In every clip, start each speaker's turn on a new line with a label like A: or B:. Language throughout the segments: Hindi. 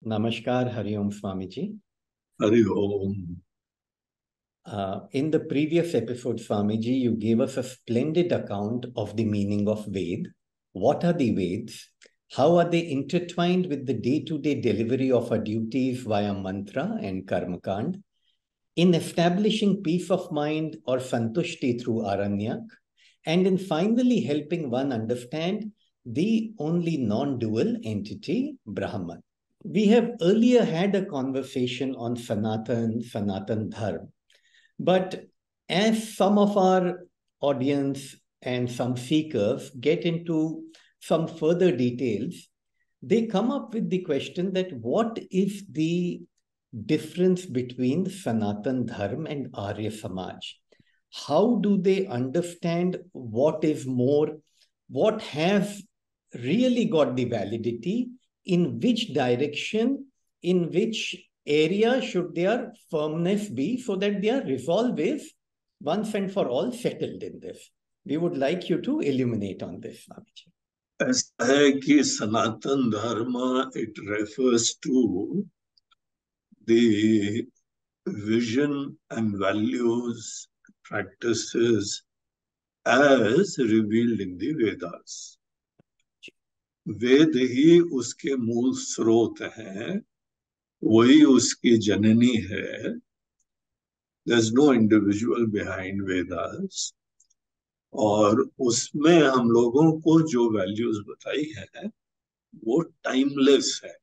A: Namaskar, Hari Om Swamiji.
B: Hari Om.
A: In the previous episode, Swamiji, you gave us a splendid account of the meaning of Ved. What are the Veds? How are they intertwined with the day-to-day delivery of our duties via mantra and karmakand? In establishing peace of mind or santushti through aranyak, and in finally helping one understand the only non-dual entity, Brahman. We have earlier had a conversation on Sanatan Dharma, but as some of our audience and some seekers get into some further details, they come up with the question that what is the difference between Sanatan Dharma and Arya Samaj? How do they understand what is more, what has really got the validity, in which direction, in which area should their firmness be so that their resolve is once and for all settled in this? We would like you to illuminate on this, Swamiji.
B: ऐसा है कि सनातन धर्म it refers to the vision and values, practices as revealed in the Vedas. वेद ही उसके मूल स्रोत हैं, वही उसकी जननी है. There's no individual behind Vedas. और उसमें हम लोगों को जो वैल्यूज बताई है वो टाइमलेस है,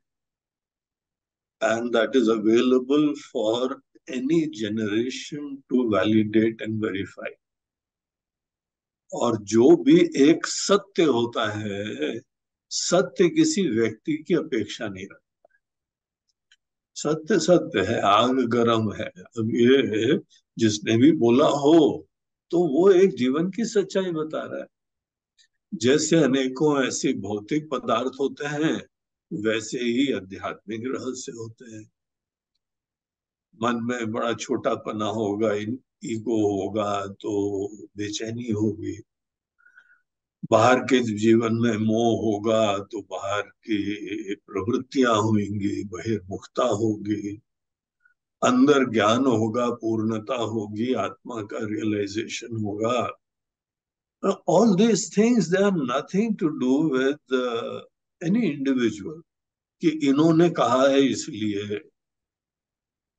B: and that is available for any generation to validate and verify. और जो भी एक सत्य होता है, सत्य किसी व्यक्ति की अपेक्षा नहीं रखता है. सत्य सत्य है, आग गर्म है. अब ये जिसने भी बोला हो तो वो एक जीवन की सच्चाई बता रहा है. जैसे अनेकों ऐसे भौतिक पदार्थ होते हैं, वैसे ही आध्यात्मिक रहस्य होते हैं. मन में बड़ा छोटापना होगा, ईगो होगा तो बेचैनी होगी. बाहर के जीवन में मोह होगा तो बाहर की प्रवृत्तियां होंगी, बहिर्मुखता होगी. अंदर ज्ञान होगा, पूर्णता होगी, आत्मा का रियलाइजेशन होगा. All these things, they are nothing to do with any individual कि इन्होंने कहा है इसलिए.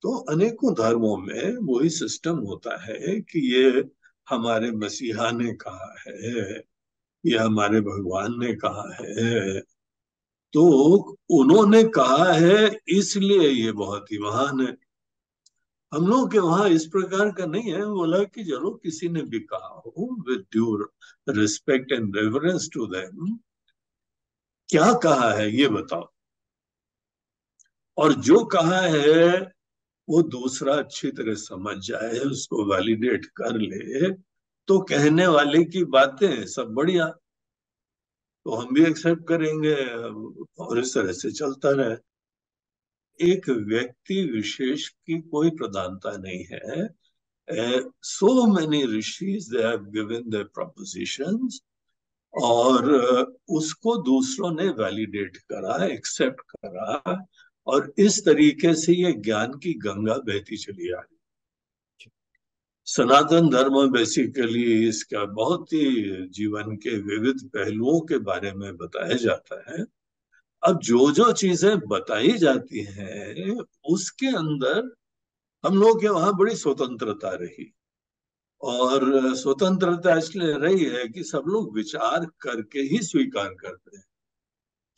B: तो अनेकों धर्मों में वही सिस्टम होता है कि ये हमारे मसीहा ने कहा है, ये हमारे भगवान ने कहा है, तो उन्होंने कहा है इसलिए ये बहुत ही महान है. हम लोग के वहां इस प्रकार का नहीं है. बोला कि चलो किसी ने भी कहा हो, with due respect and reverence to them, क्या कहा है ये बताओ. और जो कहा है वो दूसरा अच्छी तरह समझ जाए, उसको वैलिडेट कर ले, तो कहने वाले की बातें सब बढ़िया, तो हम भी एक्सेप्ट करेंगे और इस तरह से चलता रहे. एक व्यक्ति विशेष की कोई प्रधानता नहीं है. so many rishis, they have given their propositions और उसको दूसरों ने वैलिडेट करा, एक्सेप्ट करा, और इस तरीके से ये ज्ञान की गंगा बहती चली आ रही. सनातन धर्म बेसिकली इसका बहुत ही जीवन के विविध पहलुओं के बारे में बताया जाता है. अब जो जो चीजें बताई जाती हैं उसके अंदर हम लोग के वहां बड़ी स्वतंत्रता रही. और स्वतंत्रता इसलिए रही है कि सब लोग विचार करके ही स्वीकार करते हैं.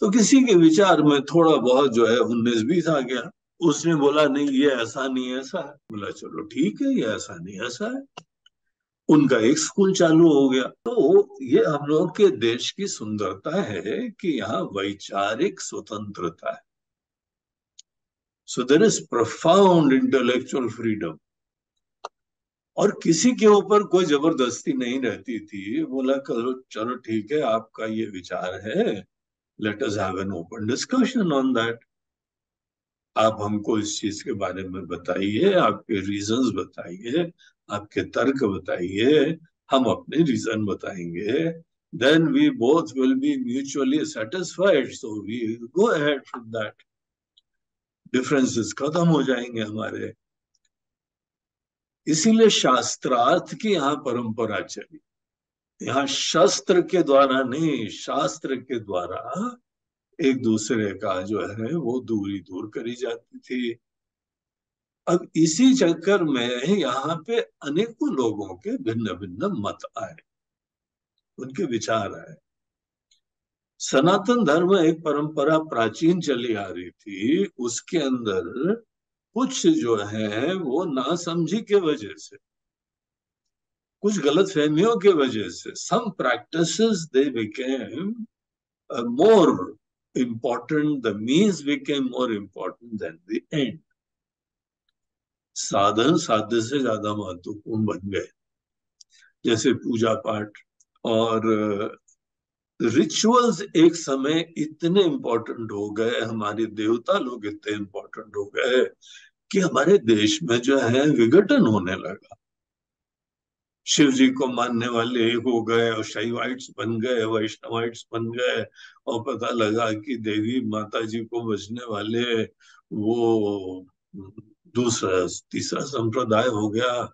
B: तो किसी के विचार में थोड़ा बहुत जो है 19-20 आ गया, उसने बोला नहीं ये ऐसा नहीं ऐसा है, बोला चलो ठीक है ये ऐसा नहीं ऐसा है. उनका एक स्कूल चालू हो गया. तो ये हम लोग के देश की सुंदरता है कि यहाँ वैचारिक स्वतंत्रता है. So there is profound intellectual freedom. और किसी के ऊपर कोई जबरदस्ती नहीं रहती थी. बोला चलो ठीक है, आपका ये विचार है, let us have an open discussion on that. आप हमको इस चीज के बारे में बताइए, आपके रीजंस बताइए, आपके तर्क बताइए, हम अपने रीजन बताएंगे. Then we both will be mutually satisfied, so we go ahead with that. Differences खत्म हो जाएंगे हमारे। इसीलिए शास्त्रार्थ की यहाँ परंपरा चली। यहाँ शस्त्र के द्वारा नहीं, शास्त्र के द्वारा एक दूसरे का जो है वो दूरी दूर करी जाती थी। अब इसी चक्कर में यहाँ पे अनेकों लोगों के भिन्न भिन्न मत आए, उनके विचार आए। सनातन धर्म एक परंपरा प्राचीन चली आ रही थी, उसके अंदर कुछ जो है वो नासमझी के वजह से, कुछ गलत फहमियों के वजह से, some practices they became more important, the means became more important than the end. साधन साध्य से ज्यादा महत्वपूर्ण बन गए, जैसे पूजा पाठ और रिचुअल्स एक समय इतने इंपॉर्टेंट हो गए, हमारे देवता लोग इतने इंपॉर्टेंट हो गए कि हमारे देश में जो है विघटन होने लगा। शिव जी को मानने वाले एक हो गए और शैवाइट्स बन गए, वैष्णवाइट्स बन गए, और पता लगा कि देवी माता जी को बचने वाले वो दूसरा तीसरा संप्रदाय हो गया।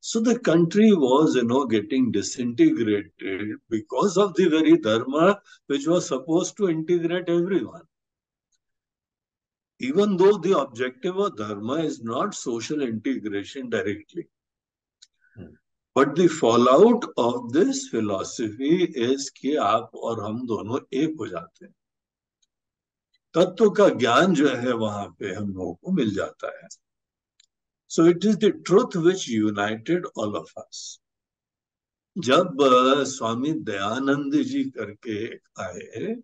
B: So the country was, getting disintegrated because of the very dharma which was supposed to integrate everyone. Even though the objective of dharma is not social integration directly. But the fallout of this philosophy is कि आप और हम दोनों एक हो जाते हैं। तत्व का ज्ञान जो है वहां पे हम लोगों को मिल जाता है। So it is the truth which united all of us. जब स्वामी दयानंद जी करके आए,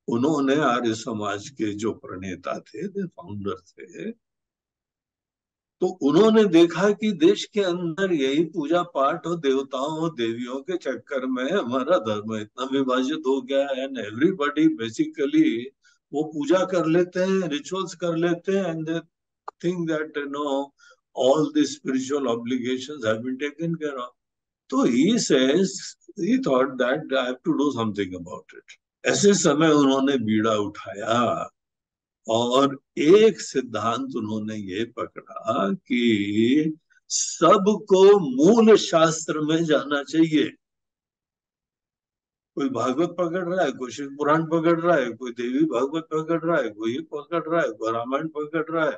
B: उन्होंने आर्य समाज के जो प्रणेता थे, फाउंडर थे, तो उन्होंने देखा कि देश के अंदर यही पूजा पाठ और देवताओं और देवियों के चक्कर में हमारा धर्म इतना विभाजित हो गया है, एंड एवरीबॉडी बेसिकली वो पूजा कर लेते हैं, रिचुअल्स कर लेते हैं, and they think that all the spiritual obligations have been taken care of. तो he thought that I have to do something about it. ऐसे समय उन्होंने बीड़ा उठाया और एक सिद्धांत उन्होंने ये पकड़ा कि सबको मूल शास्त्र में जाना चाहिए। कोई भागवत पकड़ रहा है, कोई शिव पुराण पकड़ रहा है, कोई देवी भागवत पकड़ रहा है, कोई पकड़ रहा है, कोई रामायण पकड़ रहा है।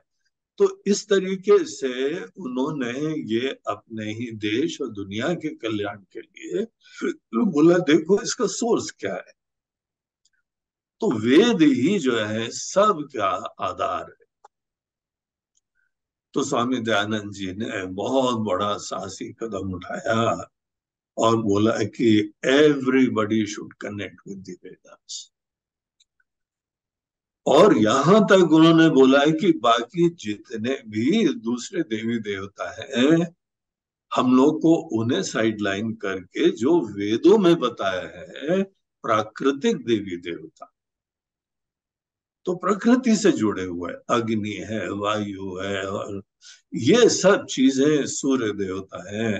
B: तो इस तरीके से उन्होंने ये अपने ही देश और दुनिया के कल्याण के लिए बोला, देखो इसका सोर्स क्या है। तो वेद ही जो है सबका आधार है। तो स्वामी दयानंद जी ने बहुत बड़ा साहसी कदम उठाया और बोला कि everybody should connect with the Vedas. और यहां तक उन्होंने बोला है कि बाकी जितने भी दूसरे देवी देवता हैं, हम लोग को उन्हें साइडलाइन करके जो वेदों में बताया है प्राकृतिक देवी देवता, तो प्रकृति से जुड़े हुए, अग्नि है, वायु है, और ये सब चीजें, सूर्य देवता है।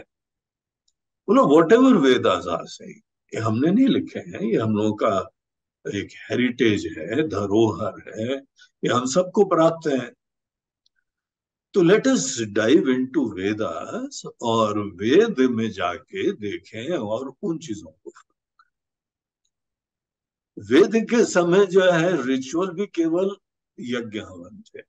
B: बोलो whatever Vedas are saying, ये हमने नहीं लिखे हैं, ये हम लोगों का एक हेरिटेज है, धरोहर है, ये हम सबको प्राप्त है। तो let us dive into Vedas और वेद में जाके देखें और उन चीजों को। वेद के समय जो है रिचुअल भी केवल यज्ञ हवन थे।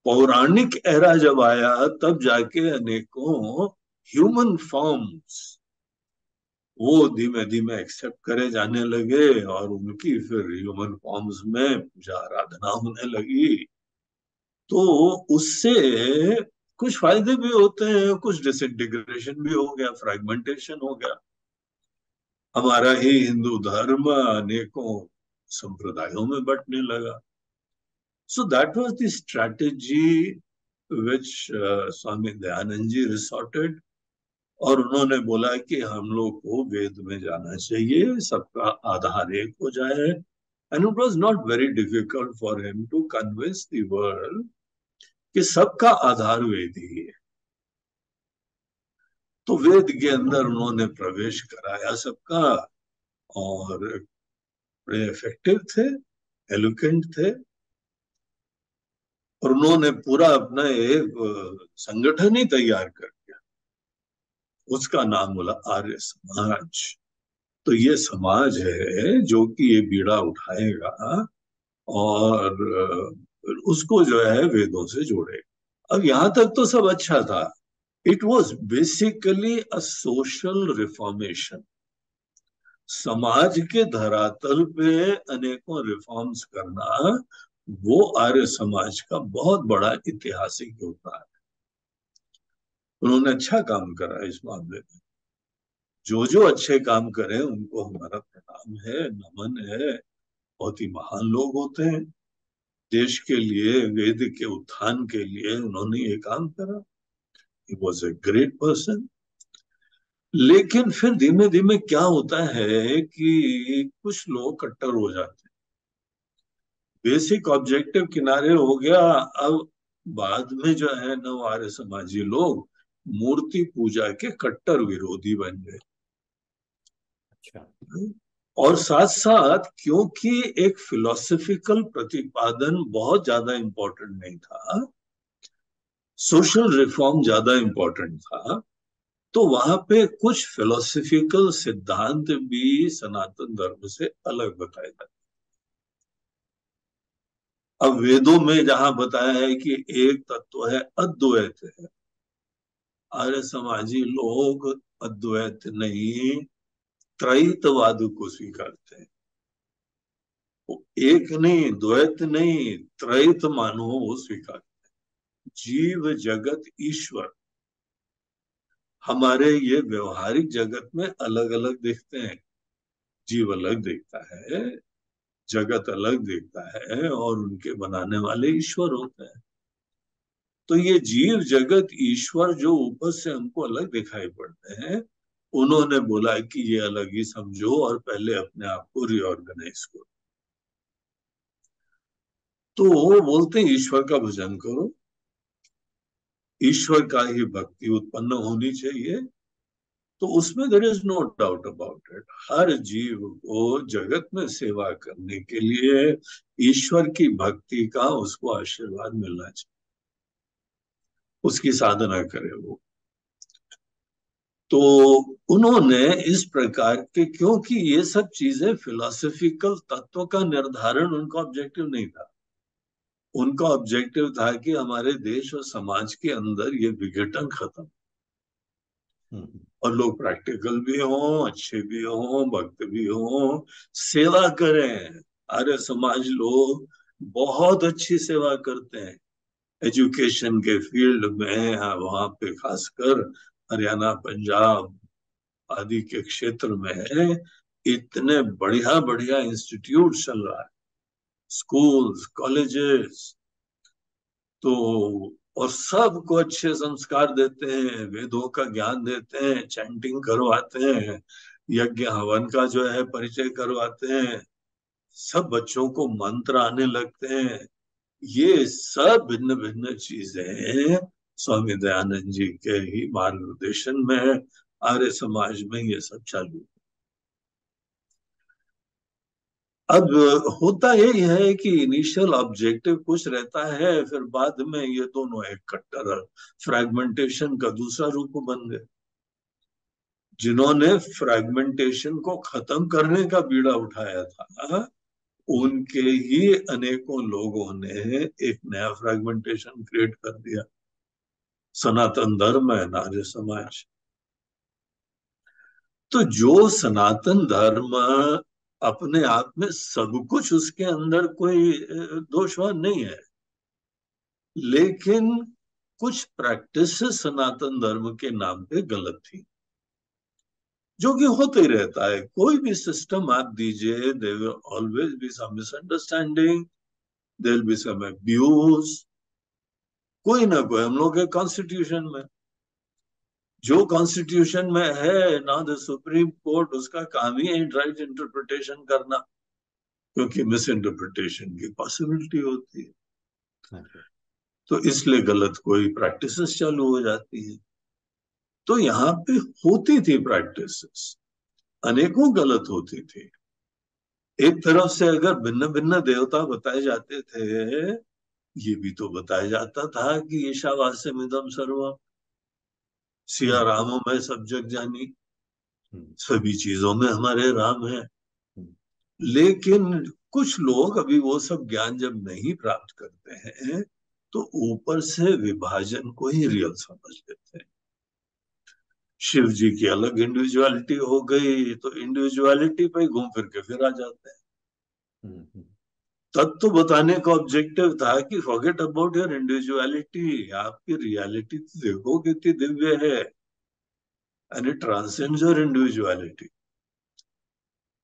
B: पौराणिक एरा जब आया तब जाके अनेकों ह्यूमन फॉर्म्स वो धीमे धीमे एक्सेप्ट करे जाने लगे और उनकी फिर ह्यूमन फॉर्म्स में पूजा आराधना होने लगी। तो उससे कुछ फायदे भी होते हैं, कुछ डिसइंटीग्रेशन भी हो गया, फ्रेगमेंटेशन हो गया। हमारा ही हिंदू धर्म अनेकों संप्रदायों में बंटने लगा। So that was the strategy which Swami Dayanand ji resorted. और उन्होंने बोला कि हम लोग को वेद में जाना चाहिए, सबका आधार एक हो जाए। And it was not very difficult for him to convince the world कि सबका आधार वेद ही है। तो वेद के अंदर उन्होंने प्रवेश कराया सबका, और बड़े इफेक्टिव थे, एलोक्वेंट थे। और उन्होंने पूरा अपना एक संगठन ही तैयार कर दिया। उसका नाम बोला आर्य समाज। तो ये समाज है जो कि ये बीड़ा उठाएगा और उसको जो है वेदों से जोड़ेगा। अब यहां तक तो सब अच्छा था। It was basically a social reformation. समाज के धरातल पे अनेकों रिफॉर्म्स करना, वो आर्य समाज का बहुत बड़ा ऐतिहासिक योगदान है। उन्होंने अच्छा काम करा इस मामले में। जो जो अच्छे काम करें उनको हमारा प्रणाम है, नमन है। बहुत ही महान लोग होते हैं। देश के लिए, वेद के उत्थान के लिए उन्होंने ये काम करा। He was a great person. लेकिन फिर धीमे धीमे क्या होता है कि कुछ लोग कट्टर हो जाते हैं। बेसिक ऑब्जेक्टिव किनारे हो गया। अब बाद में जो है नव आर्य समाजी लोग मूर्ति पूजा के कट्टर विरोधी बन गए।
A: अच्छा।
B: और साथ साथ क्योंकि एक फिलोसफिकल प्रतिपादन बहुत ज्यादा इंपॉर्टेंट नहीं था, सोशल रिफॉर्म ज्यादा इंपॉर्टेंट था, तो वहां पे कुछ फिलोसफिकल सिद्धांत भी सनातन धर्म से अलग बताए जाते। अब वेदों में जहां बताया है कि एक तत्व है, अद्वैत है, आर्य समाजी लोग अद्वैत नहीं, त्रैतवाद को स्वीकारते हैं। वो एक नहीं, द्वैत नहीं, त्रैत मानो वो स्वीकार। जीव जगत ईश्वर हमारे ये व्यवहारिक जगत में अलग अलग दिखते हैं। जीव अलग दिखता है, जगत अलग दिखता है, और उनके बनाने वाले ईश्वर होते हैं। तो ये जीव जगत ईश्वर जो ऊपर से हमको अलग दिखाई पड़ते हैं, उन्होंने बोला कि ये अलग ही समझो और पहले अपने आप को रिऑर्गेनाइज करो। तो वो बोलते हैं ईश्वर का भजन करो, ईश्वर का ही भक्ति उत्पन्न होनी चाहिए। तो उसमें there is no doubt about it. हर जीव को जगत में सेवा करने के लिए ईश्वर की भक्ति का उसको आशीर्वाद मिलना चाहिए, उसकी साधना करे वो। तो उन्होंने इस प्रकार के, क्योंकि ये सब चीजें फिलोसफिकल तत्व का निर्धारण उनका ऑब्जेक्टिव नहीं था। उनका ऑब्जेक्टिव था कि हमारे देश और समाज के अंदर ये विघटन खत्म, और लोग प्रैक्टिकल भी हों, अच्छे भी हों, भक्त भी हों, सेवा करें। आर्य समाज लोग बहुत अच्छी सेवा करते हैं एजुकेशन के फील्ड में। वहां पे खासकर हरियाणा, पंजाब आदि के क्षेत्र में इतने बढ़िया बढ़िया इंस्टीट्यूट चल रहा है, स्कूल्स, कॉलेजेस। तो और सबको अच्छे संस्कार देते हैं, वेदों का ज्ञान देते हैं, चैंटिंग करवाते हैं, यज्ञ हवन का जो है परिचय करवाते हैं, सब बच्चों को मंत्र आने लगते हैं। ये सब भिन्न भिन्न चीजें स्वामी दयानंद जी के ही मार्गदर्शन में आर्य समाज में ये सब चालू। अब होता यही है कि इनिशियल ऑब्जेक्टिव कुछ रहता है, फिर बाद में ये दोनों एक कट्टर फ्रैगमेंटेशन का दूसरा रूप बन गए। जिन्होंने फ्रैगमेंटेशन को खत्म करने का बीड़ा उठाया था, उनके ही अनेकों लोगों ने एक नया फ्रैगमेंटेशन क्रिएट कर दिया, सनातन धर्म है, आर्य समाज। तो जो सनातन धर्म अपने आप में सब कुछ, उसके अंदर कोई दोषवान नहीं है, लेकिन कुछ प्रैक्टिस सनातन धर्म के नाम पे गलत थी, जो कि होते ही रहता है। कोई भी सिस्टम आप दीजिए, there will always be some misunderstanding, there will be some abuse, कोई ना कोई। हम लोग के कॉन्स्टिट्यूशन में, जो कॉन्स्टिट्यूशन में है ना, द सुप्रीम कोर्ट, उसका काम ही है राइट इंटरप्रिटेशन करना, क्योंकि मिस इंटरप्रिटेशन की पॉसिबिलिटी होती है। तो इसलिए गलत कोई प्रैक्टिसेस चालू हो जाती है। तो यहाँ पे होती थी प्रैक्टिसेस, अनेकों गलत होती थी। एक तरफ से अगर भिन्न भिन्न देवता बताए जाते थे, ये भी तो बताया जाता था कि ईशावास्यमिदं सर्वम, सिया
A: हम्म,
B: रामो में सब जग जानी,
A: हम्म,
B: सभी चीजों में हमारे राम है।
A: हम्म,
B: लेकिन कुछ लोग अभी वो सब ज्ञान जब नहीं प्राप्त करते हैं तो ऊपर से विभाजन को ही रियल समझ लेते हैं। शिव जी की अलग इंडिविजुअलिटी हो गई तो इंडिविजुअलिटी पे ही घूम फिर के फिर आ जाते हैं।
A: हम्म,
B: तत्व बताने का ऑब्जेक्टिव था कि फॉरगेट अबाउट योर इंडिविजुअलिटी, आपकी रियलिटी तो देखो कितनी दिव्य है, and it transcends your individuality.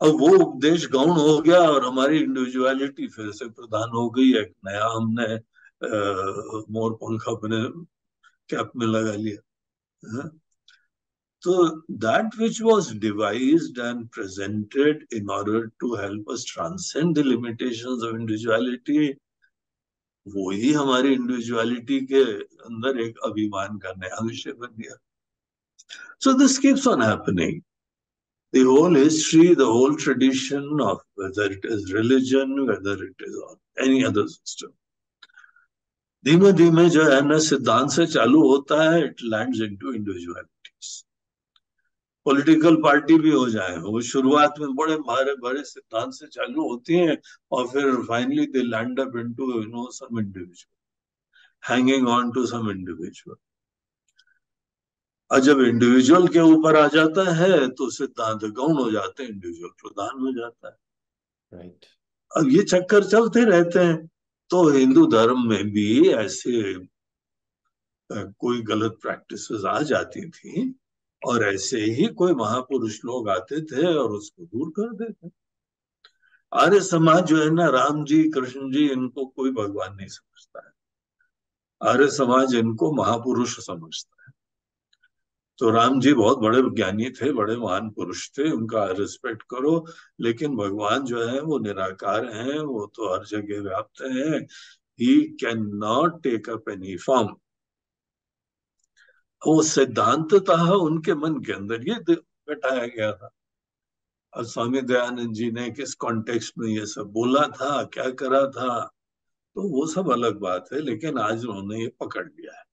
B: अब वो उपदेश गौण हो गया और हमारी इंडिविजुअलिटी फिर से प्रधान हो गई, एक नया हमने मोर पंख अपने कैप में लगा लिया। हाँ? So that which was devised and presented in order to help us transcend the limitations of individuality, वो ही हमारी इंडिविजुअलिटी के अंदर एक अभिमान का नया विषय बन गया। So this keeps on happening. The whole history, the whole tradition of whether it is religion, whether it is any other system, धीमे धीमे जो है ना सिद्धांत से चालू होता है, it lands into individualities. Political party भी हो जाए, वो शुरुआत में बड़े बड़े बड़े सिद्धांत से चालू होती हैं और फिर finally they land up into some individual, hanging on to some individual. और जब इंडिविजुअल के ऊपर आ जाता है तो सिद्धांत गौण हो जाते हैं, इंडिविजुअल प्रधान हो जाता है।
A: राइट।
B: अब ये चक्कर चलते रहते हैं। तो हिंदू धर्म में भी ऐसे कोई गलत प्रैक्टिसेस आ जाती थी और ऐसे ही कोई महापुरुष लोग आते थे और उसको दूर कर देते। आर्य समाज जो है ना, राम जी कृष्ण जी इनको कोई भगवान नहीं समझता है, आर्य समाज इनको महापुरुष समझता है। तो राम जी बहुत बड़े ज्ञानी थे, बड़े महान पुरुष थे, उनका रिस्पेक्ट करो, लेकिन भगवान जो है वो निराकार हैं, वो तो हर जगह व्याप्त हैं। He can not take up any form. वो सिद्धांततः उनके मन के अंदर ये बैठाया गया था। और स्वामी दयानंद जी ने किस कॉन्टेक्स्ट में ये सब बोला था, क्या करा था, तो वो सब अलग बात है, लेकिन आज उन्होंने ये पकड़ लिया है।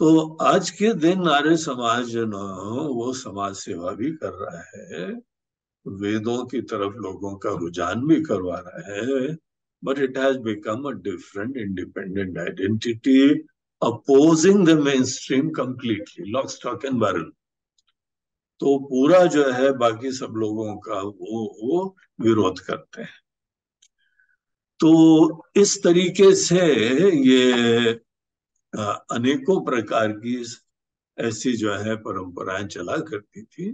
B: तो आज के दिन आर्य समाज जो न, वो समाज सेवा भी कर रहा है, वेदों की तरफ लोगों का रुझान भी करवा रहा है, but it has become a different independent identity, opposing the main stream completely, lock stock and barrel. तो पूरा जो है बाकी सब लोगों का वो विरोध करते हैं। तो इस तरीके से ये अनेकों प्रकार की ऐसी जो है परंपराएं चला करती थी।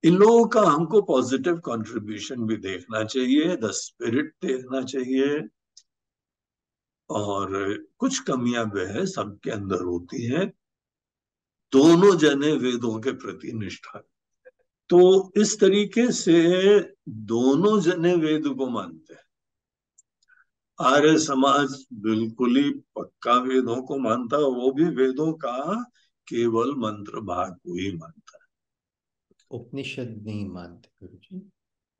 B: इन लोगों का हमको पॉजिटिव कंट्रीब्यूशन भी देखना चाहिए, द स्पिरिट देखना चाहिए, और कुछ कमियां भी है सबके अंदर होती हैं। दोनों जने वेदों के प्रति निष्ठा, तो इस तरीके से दोनों जने वेद को मानते हैं। आर्य समाज बिल्कुल ही पक्का वेदों को मानता है, वो भी वेदों का केवल मंत्र भाग को ही मानता है।
A: उपनिषद नहीं मानते गुरु जी?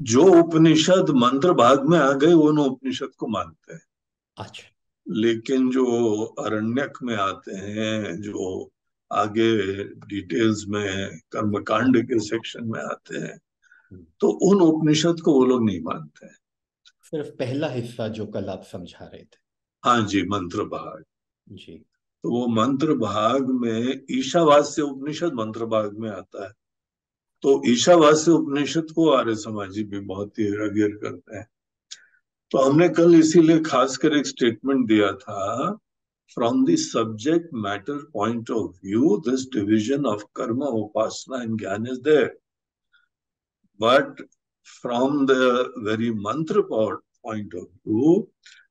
B: जो उपनिषद मंत्र भाग में आ गए वो उपनिषद को मानते हैं।
A: अच्छा।
B: लेकिन जो अरण्यक में आते हैं, जो आगे डिटेल्स में कर्मकांड के सेक्शन में आते हैं, तो उन उपनिषद को वो लोग नहीं मानते हैं।
A: सिर्फ पहला हिस्सा जो कल आप समझा रहे थे।
B: हाँ जी, मंत्र भाग।
A: जी।
B: तो वो मंत्र भाग में ईशावास्य उपनिषद मंत्र भाग में आता है। तो ईशावास्य उपनिषद को आर्य समाजी भी बहुत ही रिवियर करते हैं। तो हमने कल इसीलिए खासकर एक स्टेटमेंट दिया था, from the subject matter point of view this division of karma upasana and gyan is there, but from the very mantra point of view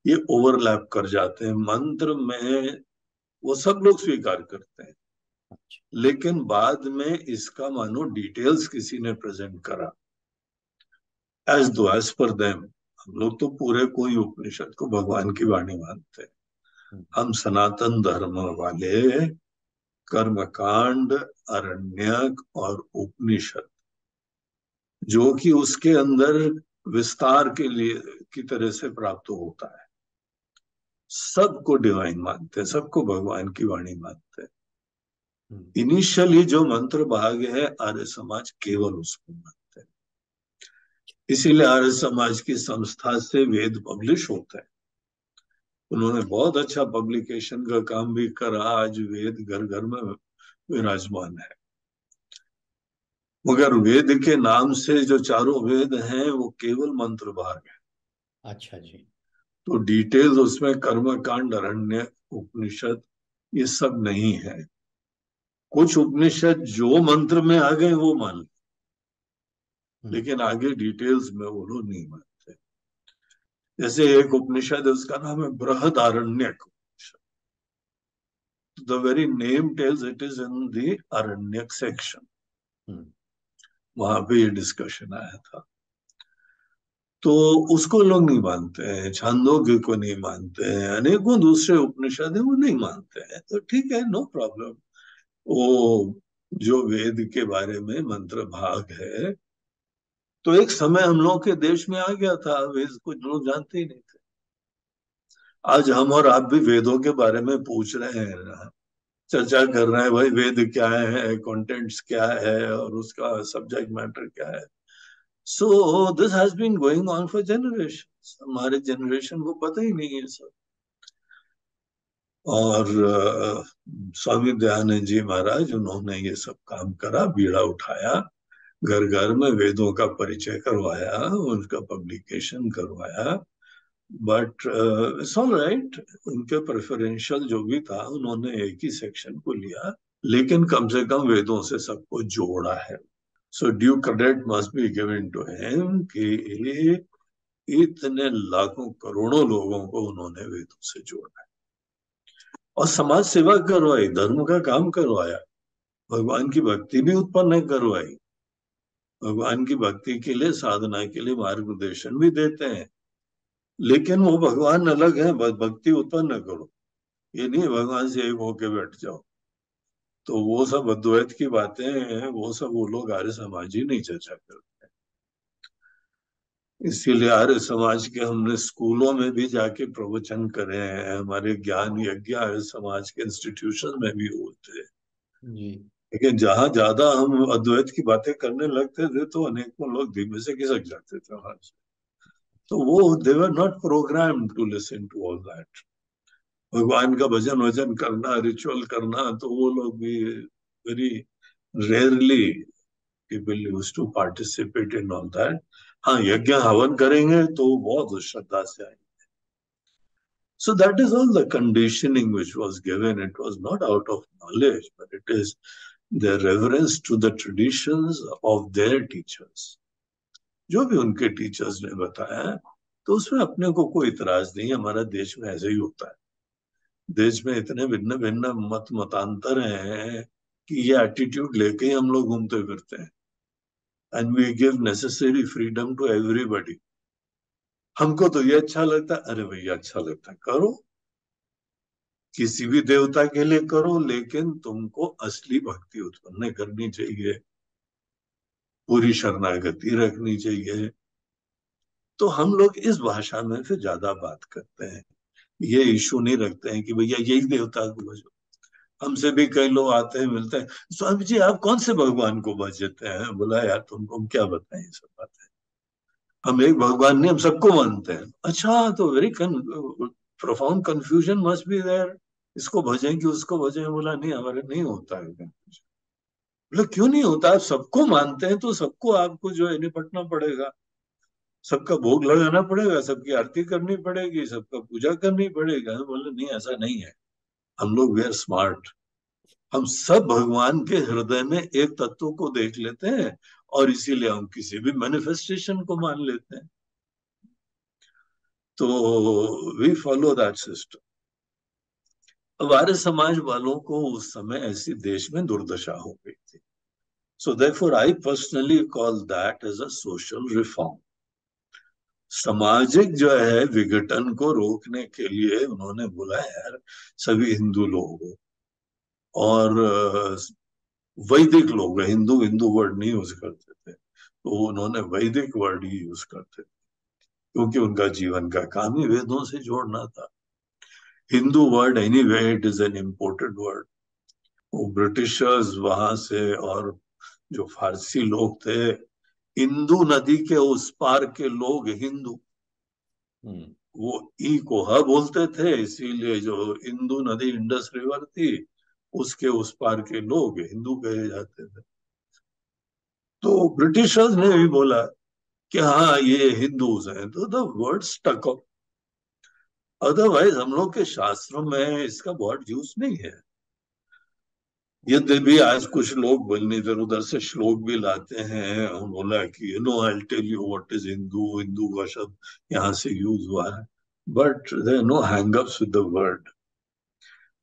B: ये ओवरलैप कर जाते हैं। मंत्र में वो सब लोग स्वीकार करते हैं, लेकिन बाद में इसका मानो डिटेल्स किसी ने प्रेजेंट करा, एज दो एज पर देम। हम लोग तो पूरे कोई उपनिषद को भगवान की वाणी मानते हैं। हम सनातन धर्म वाले कर्मकांड, अरण्यक और उपनिषद, जो कि उसके अंदर विस्तार के लिए की तरह से प्राप्त होता है, सबको डिवाइन मानते हैं, सबको भगवान की वाणी मानते हैं।
A: हम्म,
B: इनिशियली जो मंत्र भाग है आर्य समाज केवल उसको मानते हैं। इसीलिए आर्य समाज की संस्था से वेद पब्लिश होता है। उन्होंने बहुत अच्छा पब्लिकेशन का काम भी करा, आज वेद घर घर में विराजमान है। मगर वेद के नाम से जो चारों वेद हैं वो केवल मंत्र भाग है।
A: अच्छा जी।
B: तो डिटेल्स उसमें कर्म कांड, अरण्य, उपनिषद ये सब नहीं है। कुछ उपनिषद जो मंत्र में आ गए वो मान,
A: हम्म,
B: लेकिन आगे डिटेल्स में वो लोग नहीं मानते। जैसे एक उपनिषद है उसका नाम है Brihadaranyaka Upanishad. The very name tells it is in the Aranyaka section.
A: Hmm,
B: वहां पे ये डिस्कशन आया था। तो उसको लोग नहीं मानते हैं, छांदोग्य को नहीं मानते हैं, अनेकों दूसरे उपनिषद है वो नहीं मानते हैं। तो ठीक है, नो प्रॉब्लम। वो जो वेद के बारे में मंत्र भाग है, तो एक समय हम लोग के देश में आ गया था, वेद को लोग जानते ही नहीं थे। आज हम और आप भी वेदों के बारे में पूछ रहे हैं ना, चर्चा कर रहे हैं, भाई वेद क्या है, कंटेंट्स क्या है और उसका सब्जेक्ट मैटर क्या है। So this has been going on for generation. हमारे जनरेशन को पता ही नहीं है सब। और स्वामी दयानंद जी महाराज, उन्होंने ये सब काम करा, बीड़ा उठाया, घर घर में वेदों का परिचय करवाया, उनका पब्लिकेशन करवाया। बट इट्स ऑल राइट, उनके प्रेफरेंशियल जो भी था उन्होंने एक ही सेक्शन को लिया, लेकिन कम से कम वेदों से सबको जोड़ा है। So due credit must be given to him कि इतने लाखों करोड़ों लोगों को उन्होंने वेदों से जोड़ा है और समाज सेवा करवाई, धर्म का काम करवाया, भगवान की भक्ति भी उत्पन्न करवाई। भगवान की भक्ति के लिए, साधना के लिए मार्गदर्शन भी देते हैं। लेकिन वो भगवान अलग है, बस भक्ति उत्पन्न करो, ये नहीं भगवान से एक होके बैठ जाओ। तो वो सब अद्वैत की बातें हैं, वो सब वो लोग आर्य समाज ही नहीं चर्चा करते। इसीलिए आर्य समाज के हमने स्कूलों में भी जाके प्रवचन करे हैं, हमारे ज्ञान यज्ञ आर्य समाज के इंस्टीट्यूशन में भी होते हैं।
A: जी।
B: लेकिन जहां ज्यादा हम अद्वैत की बातें करने लगते थे तो अनेकों लोग धीमे से खिसक जाते थे वहां से। तो वो they were not program to listen to all that. भगवान का भजन वजन करना, रिचुअल करना, तो वो लोग भी very rarely people use to participate in all that. हाँ, यज्ञ हवन करेंगे तो बहुत श्रद्धा से आएंगे। So that is all the conditioning which was given. It was not out of knowledge, but it is their reverence to the traditions of their teachers. जो भी उनके टीचर्स ने बताया, तो उसमें अपने को कोई इतराज नहीं। हमारा देश में ऐसे ही होता है। देश में इतने भिन्न भिन्न मत मतांतर हैं कि ये एटीट्यूड लेके ही हम लोग घूमते फिरते हैं। And we give necessary freedom to everybody. हमको तो ये अच्छा लगता है, अरे भैया अच्छा लगता है करो, किसी भी देवता के लिए करो, लेकिन तुमको असली भक्ति उत्पन्न करनी चाहिए, पूरी शरणागति रखनी चाहिए। तो हम लोग इस भाषा में फिर ज्यादा बात करते हैं, ये इशू नहीं रखते हैं कि भैया यही देवता को भजो। हमसे भी कई लोग आते हैं, मिलते हैं, स्वामी जी आप कौन से भगवान को भजते हैं? बोला यार तुमको हम क्या बताएं ये सब बातें। हम एक भगवान नहीं, हम सबको मानते हैं। अच्छा, तो very profound confusion must be there, इसको भजें कि उसको भजें? बोला नहीं, हमारे नहीं होता है confusion। बोला क्यों नहीं होता? आप सबको मानते हैं तो सबको आपको जो है निपटना पड़ेगा, सबका भोग लगाना पड़ेगा, सबकी आरती करनी पड़ेगी, सबका पूजा करनी पड़ेगा। बोले नहीं, ऐसा नहीं है। हम लोग वे आर स्मार्ट, हम सब भगवान के हृदय में एक तत्व को देख लेते हैं और इसीलिए हम किसी भी मैनिफेस्टेशन को मान लेते हैं। तो वी फॉलो दैट सिस्टम। अब आर्य समाज वालों को उस समय ऐसी देश में दुर्दशा हो गई थी। So therefore I personally call that as a social reform. सामाजिक जो है विघटन को रोकने के लिए उन्होंने बोला यार सभी हिंदू लोगों और वैदिक लोग, हिंदू हिंदू वर्ड नहीं यूज करते थे, तो उन्होंने वैदिक वर्ड ही यूज करते थे, क्योंकि उनका जीवन का काम ही वेदों से जोड़ना था। Hindu word anyway it is an imported word. वो ब्रिटिशर्स वहां से और जो फारसी लोग थे, इंदु नदी के उस पार के लोग हिंदू, वो ई को ह बोलते थे, इसीलिए जो इंदु नदी इंडस रिवर थी उसके उस पार के लोग हिंदू कहे जाते थे। तो ब्रिटिशर्स ने भी बोला कि हाँ ये हिंदूज हैं, तो the word stuck up. Otherwise हम लोग के शास्त्रों में इसका बहुत यूज नहीं है। यद्यपि आज कुछ लोग बोलने इधर उधर से श्लोक भी लाते हैं, हम बोला कि I tell you what is Hindu, Hindu का शब्द यहाँ से यूज हुआ है, but there no hangups with the word.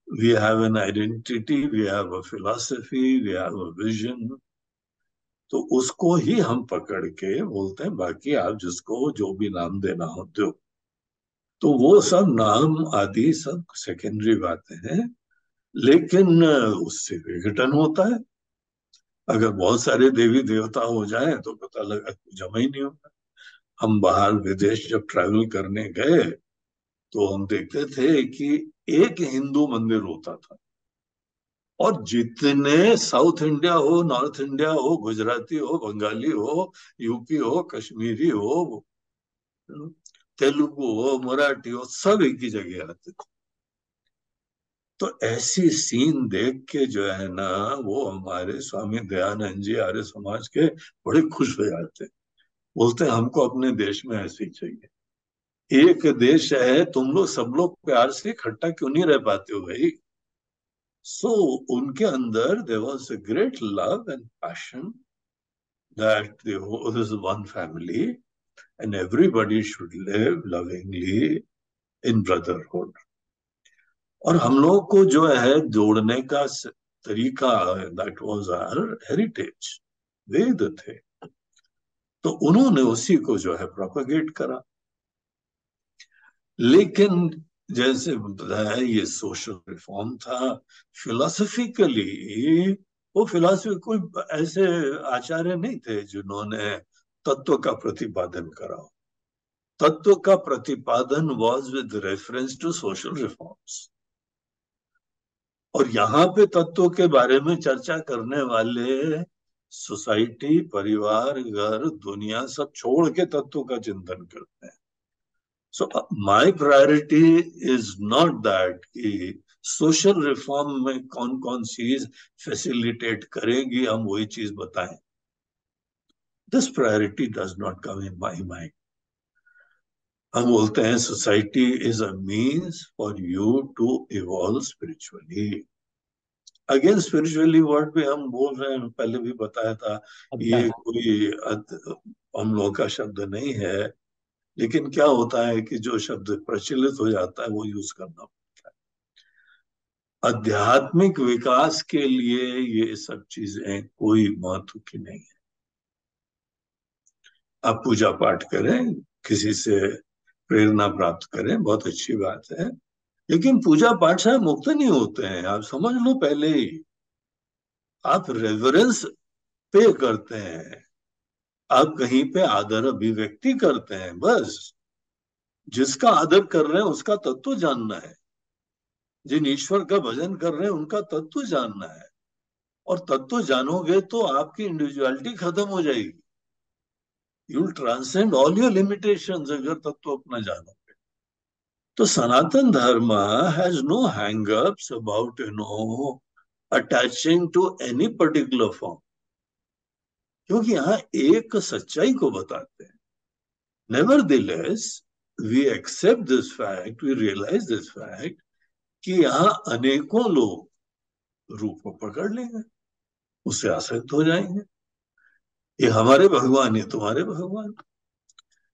B: We have an identity, we have a philosophy, we have a vision, तो उसको ही हम पकड़ के बोलते हैं, बाकी आप जिसको जो भी नाम देना हो दो। तो वो सब नाम आदि सब सेकेंडरी बातें हैं, लेकिन उससे विघटन होता है। अगर बहुत सारे देवी देवता हो जाएं तो पता लगा कुछ जमा ही नहीं होता। हम बाहर विदेश जब ट्रैवल करने गए तो हम देखते थे कि एक हिंदू मंदिर होता था, और जितने साउथ इंडिया हो, नॉर्थ इंडिया हो, गुजराती हो, बंगाली हो, यूपी हो, कश्मीरी हो, तेलुगु हो, मराठी हो, सब एक ही जगह आते थे। तो ऐसी सीन देख के जो है ना, वो हमारे स्वामी दयानंद जी आर्य समाज के बड़े खुश हो जाते, बोलते हैं हमको अपने देश में ऐसे ही चाहिए। एक देश है, तुम लोग सब लोग प्यार से इकट्ठा क्यों नहीं रह पाते हो भाई? सो उनके अंदर there was a great love and passion that this is one family and everybody should live lovingly in brotherhood. और हम लोग को जो है जोड़ने का तरीका, दैट वाज आवर हेरिटेज, वेद थे, तो उन्होंने उसी को जो है प्रोपेगेट करा। लेकिन जैसे बताया ये सोशल रिफॉर्म था, फिलोसफिकली वो फिलोसफी कोई ऐसे आचार्य नहीं थे जिन्होंने तत्व का प्रतिपादन करा। तत्व का प्रतिपादन was with reference to social reforms, और यहाँ पे तत्व के बारे में चर्चा करने वाले सोसाइटी, परिवार, घर, दुनिया सब छोड़ के तत्व का चिंतन करते हैं। So my priority is not that कि सोशल रिफॉर्म में कौन कौन चीज फैसिलिटेट करेगी, हम वही चीज बताएं। This priority does not come in my mind. हम बोलते हैं society is a means for you to evolve spiritually. Again spiritually word भी हम बोल रहे हैं, पहले भी बताया था, ये कोई हम लोग का शब्द नहीं है, लेकिन क्या होता है कि जो शब्द प्रचलित हो जाता है वो यूज करना पड़ता है। आध्यात्मिक विकास के लिए ये सब चीजें कोई महत्व की नहीं है। आप पूजा पाठ करें, किसी से प्रेरणा प्राप्त करें, बहुत अच्छी बात है, लेकिन पूजा पाठ से मुक्त नहीं होते हैं, आप समझ लो पहले ही। आप रेवरेंस पे करते हैं, आप कहीं पे आदर अभिव्यक्ति करते हैं, बस। जिसका आदर कर रहे हैं उसका तत्व जानना है, जिन ईश्वर का भजन कर रहे हैं उनका तत्व जानना है, और तत्व जानोगे तो आपकी इंडिविजुअलिटी खत्म हो जाएगी। You will transcend all your limitations अगर तत्व अपना जानो। तो Sanatan Dharma has no hangups about attaching to any particular form, क्योंकि यहाँ एक सच्चाई को बताते हैं। Nevertheless we accept this fact, we realise this fact कि यहाँ अनेकों लोग रूप को पकड़ लेंगे, उससे आसक्त हो जाएंगे। ये हमारे भगवान, ये तुम्हारे भगवान,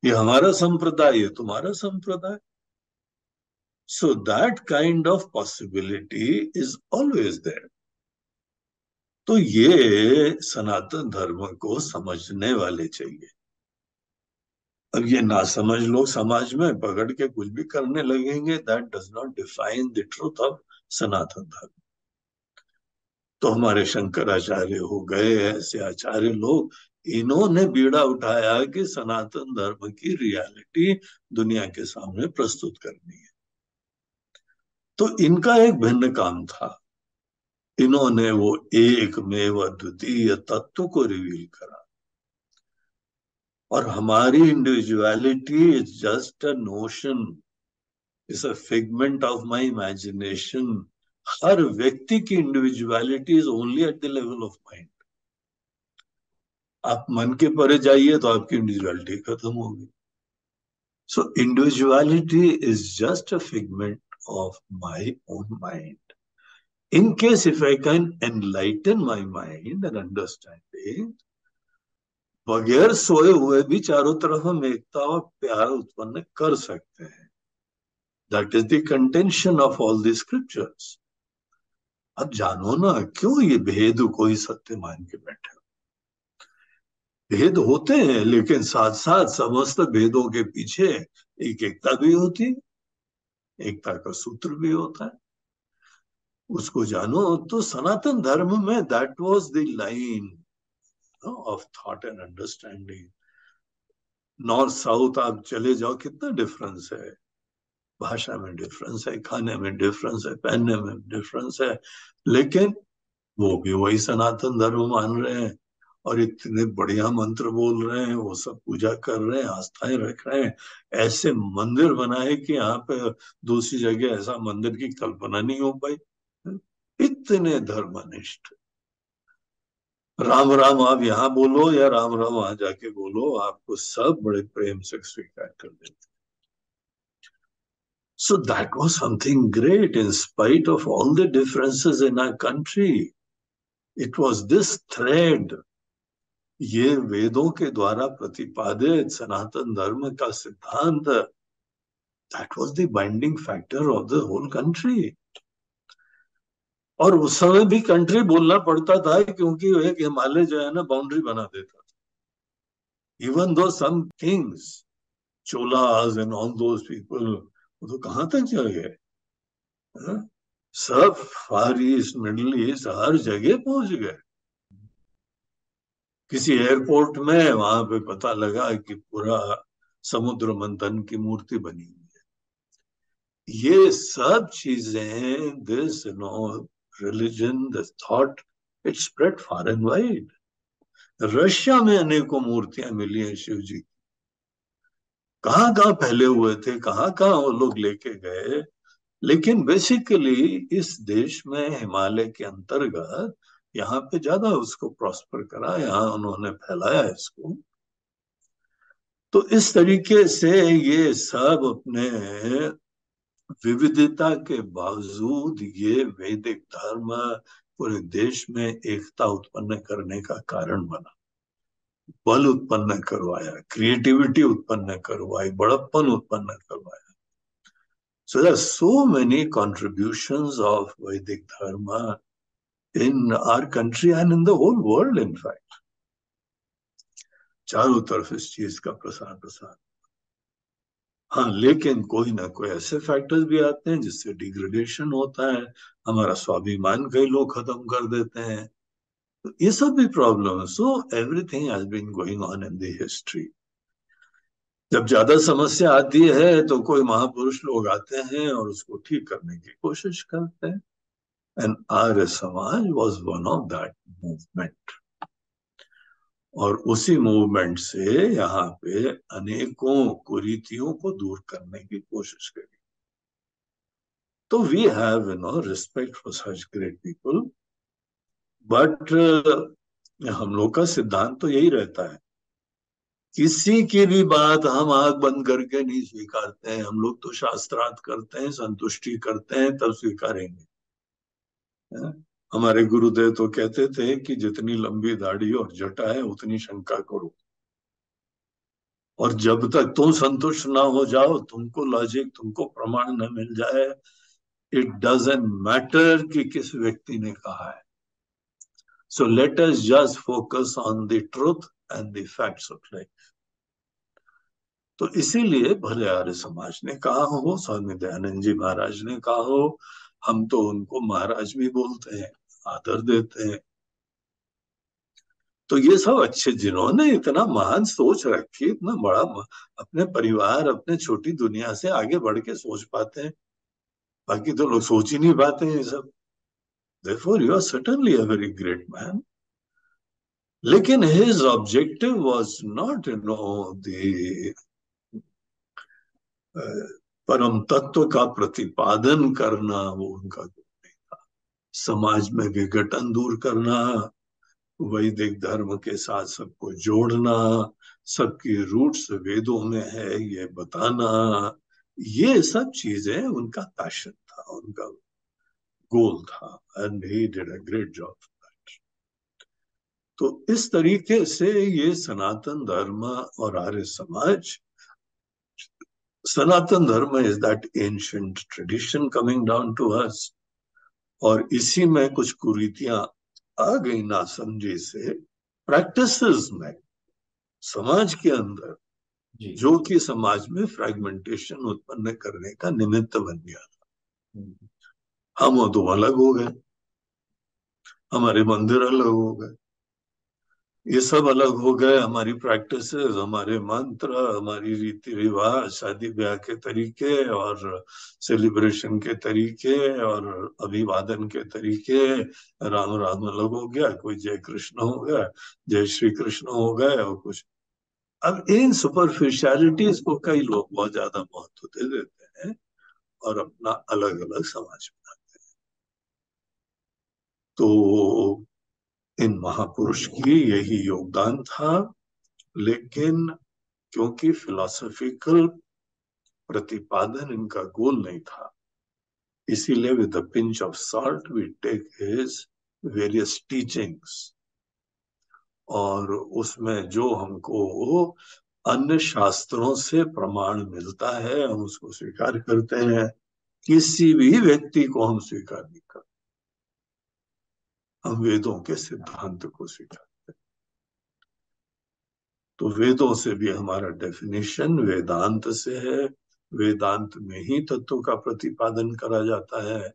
B: ये हमारा संप्रदाय, ये तुम्हारा संप्रदाय। So that kind of possibility is always there. तो ये सनातन धर्म को समझने वाले चाहिए। अब ये ना समझ लोग समाज में पकड़ के कुछ भी करने लगेंगे, that does not define the truth of Sanatan Dharma. तो हमारे शंकराचार्य हो गए, ऐसे आचार्य लोग, इन्होंने बीड़ा उठाया कि सनातन धर्म की रियलिटी दुनिया के सामने प्रस्तुत करनी है। तो इनका एक भिन्न काम था, इन्होंने वो एकमेव अद्वितीय तत्व को रिवील करा। और हमारी individuality is just a notion, is a figment of my imagination. हर व्यक्ति की individuality is only at the level of mind. आप मन के परे जाइए तो आपकी इंडिविजुअलिटी खत्म होगी। So individuality is just a figment of my own mind. In case if I can enlighten my mind and understanding, बगैर सोए हुए भी चारों तरफ हम एकता और प्यार उत्पन्न कर सकते हैं। That is the contention of all the scriptures. अब जानो ना क्यों ये भेद कोई सत्य मान के बैठे। भेद होते हैं लेकिन साथ साथ समस्त भेदों के पीछे एक एकता भी होती है, एकता का सूत्र भी होता है। उसको जानो तो सनातन धर्म में that was the line of thought and understanding. North south आप चले जाओ, कितना डिफरेंस है, भाषा में डिफरेंस है, खाने में डिफरेंस है, पहनने में डिफरेंस है, लेकिन वो भी वही सनातन धर्म मान रहे हैं और इतने बढ़िया मंत्र बोल रहे हैं, वो सब पूजा कर रहे हैं, आस्थाएं रख रहे हैं। ऐसे मंदिर बनाए कि यहाँ पे दूसरी जगह ऐसा मंदिर की कल्पना नहीं हो पाई। इतने धर्मनिष्ठ। राम राम आप यहाँ बोलो या राम राम वहां जाके बोलो, आपको सब बड़े प्रेम से स्वीकार कर देते। So that was something great in spite of all the differences in our country. It was this thread, ये वेदों के द्वारा प्रतिपादित सनातन धर्म का सिद्धांत, that was the binding factor of the whole country. और उस समय भी कंट्री बोलना पड़ता था क्योंकि एक हिमालय जो है ना बाउंड्री बना देता था। Even though some kings, Cholas and all those people, वो तो कहां तक चल गए, सब फार ईस्ट मिडिल ईस्ट हर जगह पहुंच गए। किसी एयरपोर्ट में वहां पे पता लगा कि पूरा समुद्र मंथन की मूर्ति बनी हुई है। ये सब चीजें, this religion, this thought, it spread far and wide. Russia में अनेकों मूर्तियां मिली हैं शिव जी। कहाँ कहाँ फैले हुए थे, कहाँ कहाँ वो लोग लेके गए, लेकिन बेसिकली इस देश में हिमालय के अंतर्गत यहाँ पे ज्यादा उसको प्रॉस्पर करा, यहाँ उन्होंने फैलाया इसको। तो इस तरीके से ये सब अपने विविधता के बावजूद ये वैदिक धर्म पूरे देश में एकता उत्पन्न करने का कारण बना, बल उत्पन्न करवाया, क्रिएटिविटी उत्पन्न करवाई, बड़प्पन उत्पन्न करवाया। So there are so many contributions of Vedic Dharma in our country and in the whole world, in fact. चारों तरफ इस चीज का प्रसार प्रसार। हाँ, लेकिन कोई ना कोई ऐसे फैक्टर्स भी आते हैं जिससे डिग्रेडेशन होता है, हमारा स्वाभिमान कई लोग खत्म कर देते हैं, तो ये सब भी प्रॉब्लम है। So everything has been going on in the history. जब ज्यादा समस्या आती है तो कोई महापुरुष लोग आते हैं और उसको ठीक करने की कोशिश करते हैं। And Arya Samaj was one of that movement. और उसी मूवमेंट से यहाँ पे अनेकों कुरीतियों को दूर करने की कोशिश करी। तो we have respect for such great people, but हम लोग का सिद्धांत तो यही रहता है, किसी की भी बात हम आंख बंद करके नहीं स्वीकारते हैं। हम लोग तो शास्त्रार्थ करते हैं, संतुष्टि करते हैं, तब स्वीकारेंगे। हमारे गुरुदेव तो कहते थे कि जितनी लंबी दाढ़ी और जटा है उतनी शंका करो, और जब तक तुम संतुष्ट ना हो जाओ, तुमको लॉजिक, तुमको प्रमाण न मिल जाए, इट डजंट मैटर कि किस व्यक्ति ने कहा है। So let us just focus on the truth and the facts of life. तो इसीलिए भले आर्य समाज ने कहा हो, स्वामी दयानंद जी महाराज ने कहा हो, हम तो उनको महाराज भी बोलते हैं, आदर देते हैं। तो ये सब अच्छे, जिन्होंने इतना महान सोच रखी, इतना बड़ा अपने परिवार, अपने छोटी दुनिया से आगे बढ़ के सोच पाते हैं, बाकी तो लोग सोच ही नहीं पाते हैं ये सब। Therefore, you are certainly a very great man. लेकिन his objective was not, the परम तत्व का प्रतिपादन करना, वो उनका गोल नहीं था। समाज में विघटन दूर करना, वैदिक धर्म के साथ सबको जोड़ना, सबकी रूट्स वेदों में है ये बताना, ये सब चीजें उनका पैशन था, उनका गोल था। And he did a great job. तो इस तरीके से ये सनातन धर्म और आर्य Samaj, Sanatan Dharma is that ancient tradition coming down to us, और इसी में कुछ कुरीतियां आ गई ना समझे से प्रैक्टिसेस में, समाज के अंदर,
A: जी।
B: जो कि समाज में फ्रेगमेंटेशन उत्पन्न करने का निमित्त बन गया। हम वो तो अलग हो गए, हमारे मंदिर अलग हो गए, ये सब अलग हो गए, हमारी प्रैक्टिसेस, हमारे मंत्र, हमारी रीति रिवाज, शादी ब्याह के तरीके और सेलिब्रेशन के तरीके और अभिवादन के तरीके, राम राम अलग हो गया, कोई जय कृष्ण हो गया, जय श्री कृष्ण हो गए, और कुछ। अब इन सुपरफिशियलिटीज को कई लोग बहुत ज्यादा महत्व दे देते हैं और अपना अलग अलग समाज बनाते हैं। तो इन महापुरुष की यही योगदान था। लेकिन क्योंकि फिलोसॉफिकल प्रतिपादन इनका गोल नहीं था, इसीलिए with the pinch of salt we take his various teachings, और उसमें जो हमको अन्य शास्त्रों से प्रमाण मिलता है हम उसको स्वीकार करते हैं। किसी भी व्यक्ति को हम स्वीकार नहीं करते, हम वेदों के सिद्धांत को स्वीकार। तो वेदों से भी हमारा डेफिनेशन वेदांत से है, वेदांत में ही तत्व का प्रतिपादन करा जाता है।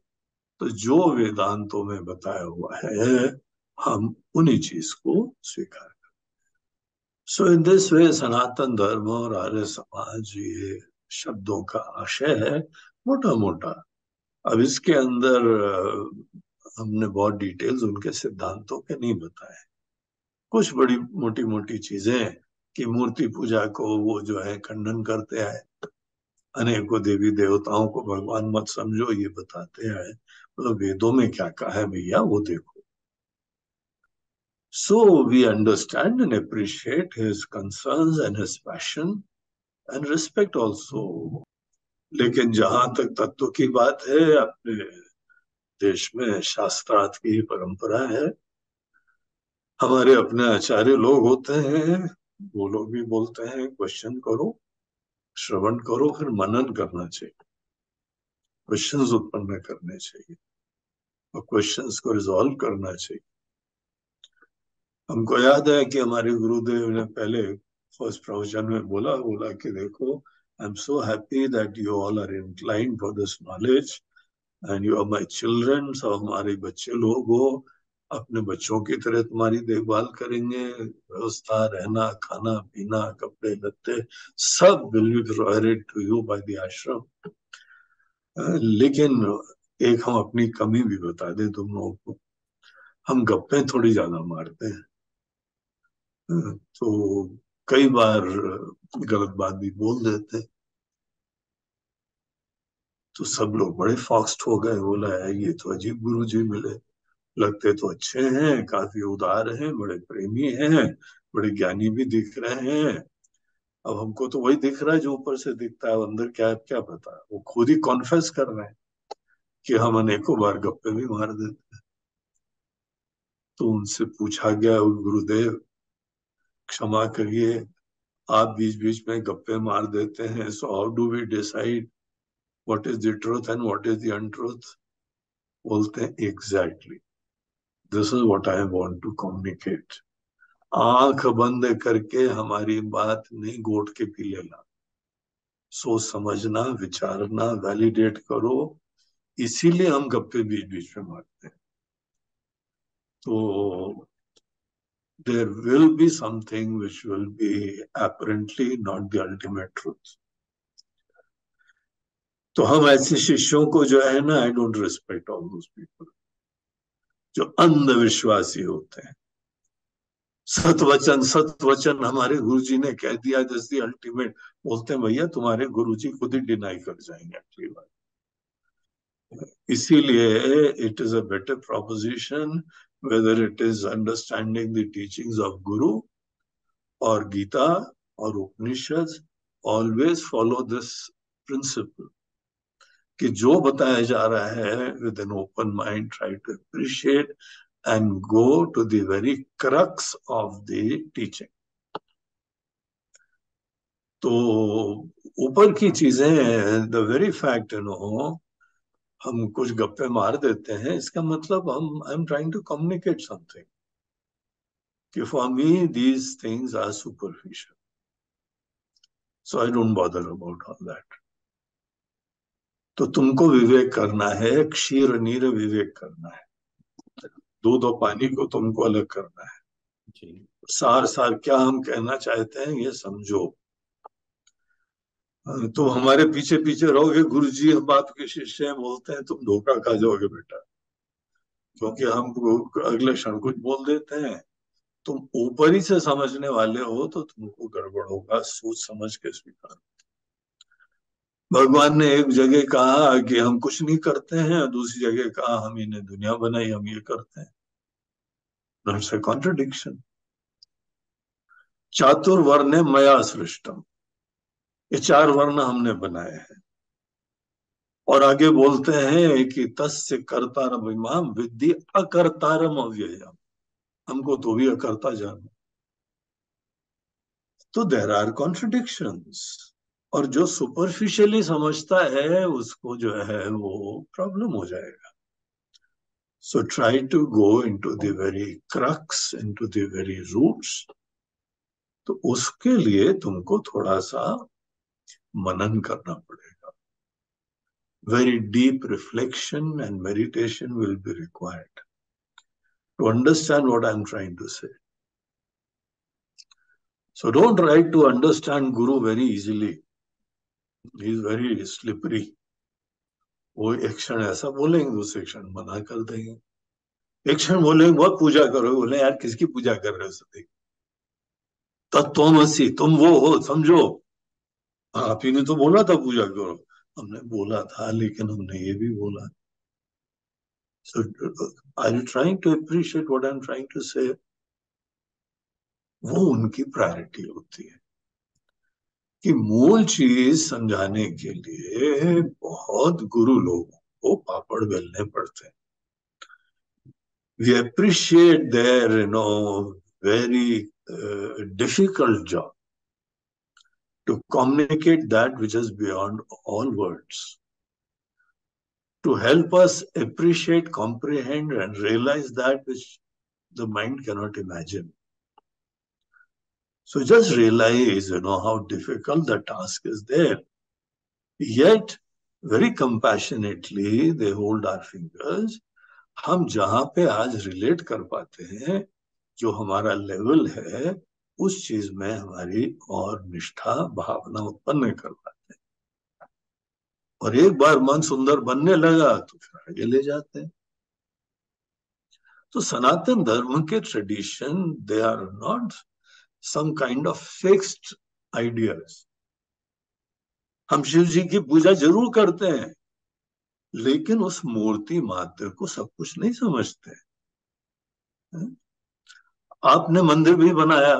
B: तो जो वेदांतों में बताया हुआ है हम उन्हीं चीज को स्वीकार करें। सो इन दिस वे सनातन धर्म और आर्य समाज, ये शब्दों का आशय है मोटा मोटा। अब इसके अंदर हमने बहुत डिटेल्स उनके सिद्धांतों के नहीं बताए। कुछ बड़ी मोटी मोटी चीजें कि मूर्ति पूजा को वो जो है खंडन करते हैं, अनेकों देवी देवताओं को भगवान मत समझो ये बताते हैं, मतलब वेदों में क्या कहा है भैया वो देखो। So we understand and appreciate his concerns and his passion and respect also. लेकिन जहां तक तत्व की बात है, अपने देश में शास्त्रार्थ की परंपरा है। हमारे अपने आचार्य लोग होते हैं, वो लोग भी बोलते हैं क्वेश्चन करो, श्रवण करो, फिर मनन करना चाहिए, क्वेश्चंस उत्पन्न करने चाहिए और क्वेश्चंस को रिजॉल्व करना चाहिए। हमको याद है कि हमारे गुरुदेव ने पहले फर्स्ट प्रवचन में बोला बोला कि देखो, I am so happy that you all are inclined for this knowledge and you are my children. सब हमारे बच्चे लोग हो, अपने बच्चों की तरह तुम्हारी देखभाल करेंगे, व्यवस्था, रहना, खाना पीना, कपड़े लत्ते सब will be provided to you by the ashram. लेकिन एक हम अपनी कमी भी बता दें तुम लोगों को, हम गप्पे थोड़ी ज्यादा मारते हैं। तो कई बार गलत बात भी बोल देते। तो सब लोग बड़े फॉक्स्ड हो गए, बोला है ये तो अजीब गुरु जी मिले, लगते तो अच्छे हैं, काफी उदार हैं, बड़े प्रेमी हैं, बड़े ज्ञानी भी दिख रहे हैं। अब हमको तो वही दिख रहा है जो ऊपर से दिखता है, अंदर क्या है क्या पता। वो खुद ही कॉन्फेस कर रहे हैं कि हम अनेकों बार गप्पे भी मार देते। तो उनसे पूछा गया, गुरुदेव क्षमा करिए, आप बीच बीच में गप्पे मार देते हैं, so how do we decide what is the truth and what is the untruth. बोलते हैं exactly this is what I want to communicate. आंख बंद करके हमारी बात नहीं घोट के पी लेना, सोच समझना, विचारना, वैलिडेट करो। इसीलिए हम गप्पे बीच बीच में मारते हैं। तो there will be something which will be apparently not the ultimate truth. तो हम ऐसे शिष्यों को जो है ना, I don't respect all those people जो अंधविश्वासी होते हैं। सतवचन सतवचन हमारे गुरु जी ने कह दिया, जैसे अल्टीमेट। बोलते हैं भैया तुम्हारे गुरु जी खुद ही डिनाई कर जाएंगे अगली बार। इसीलिए it is a better proposition, whether it is understanding the teachings of guru और गीता और Upanishad, always follow this principle कि जो बताया जा रहा है with an open mind try to appreciate and go to the very crux of the teaching. तो ऊपर की चीजें, द वेरी फैक्ट हम कुछ गप्पे मार देते हैं, इसका मतलब हम I am trying to communicate something कि for me these things are superficial, so I don't bother about all that. तो तुमको विवेक करना है, क्षीर नीर विवेक करना है, दूध और पानी को तुमको अलग करना है।
A: जी।
B: सार सार क्या हम कहना चाहते हैं ये समझो। तो हमारे पीछे पीछे रहोगे, गुरु जी हम आपके शिष्य हैं बोलते हैं, तुम धोखा खा जाओगे बेटा, क्योंकि हम अगले क्षण कुछ बोल देते हैं। तुम ऊपर ही से समझने वाले हो तो तुमको गड़बड़ होगा, सोच समझ के स्वीकार। भगवान ने एक जगह कहा कि हम कुछ नहीं करते हैं, दूसरी जगह कहा हम इन्हें दुनिया बनाई हम ये करते हैं। That's a contradiction. चातुर्वर्ण मया सृष्टम, ये चार वर्ण हमने बनाए हैं। और आगे बोलते हैं कि तस्य कर्तारम इमाम विद्धि अकर्तारम अव्ययम, हमको तो भी अकर्ता जानो। तो देर आर कॉन्ट्रडिक्शंस, और जो सुपरफिशियली समझता है उसको जो है वो प्रॉब्लम हो जाएगा। So try to go into the very crux, into the very roots. तो उसके लिए तुमको थोड़ा सा मनन करना पड़ेगा। Very deep reflection and meditation will be required to understand what I'm trying to say. So don't try to understand Guru very easily. He is very slippery. वो एक क्षण ऐसा बोलेंगे, दूसरे क्षण मना कर देंगे। एक क्षण बोलेंगे बहुत पूजा करो, बोले यार किसकी पूजा कर रहे हो सदी, तत्वमसि तुम वो हो समझो। आप ही ने तो बोला था पूजा करो। हमने बोला था, लेकिन हमने ये भी बोला। So are you trying to appreciate what I'm trying to say? वो उनकी प्रायोरिटी होती है कि मूल चीज समझाने के लिए बहुत गुरु लोगों को पापड़ बेलने पड़ते हैं। We appreciate their very difficult job to communicate that which is beyond all words, to help us appreciate, comprehend and realize that which the mind cannot imagine. So just realize how difficult the task is there. Yet very compassionately they hold our fingers. हम जहां पे आज रिलेट कर पाते हैं, जो हमारा लेवल है, उस चीज में हमारी और निष्ठा भावना उत्पन्न कर पाते हैं। और एक बार मन सुंदर बनने लगा तो फिर आगे ले जाते हैं। तो सनातन धर्म के tradition, they are not some kind of fixed ideas. हम शिव जी की पूजा जरूर करते हैं, लेकिन उस मूर्ति मात्र को सब कुछ नहीं समझते। आपने मंदिर भी बनाया,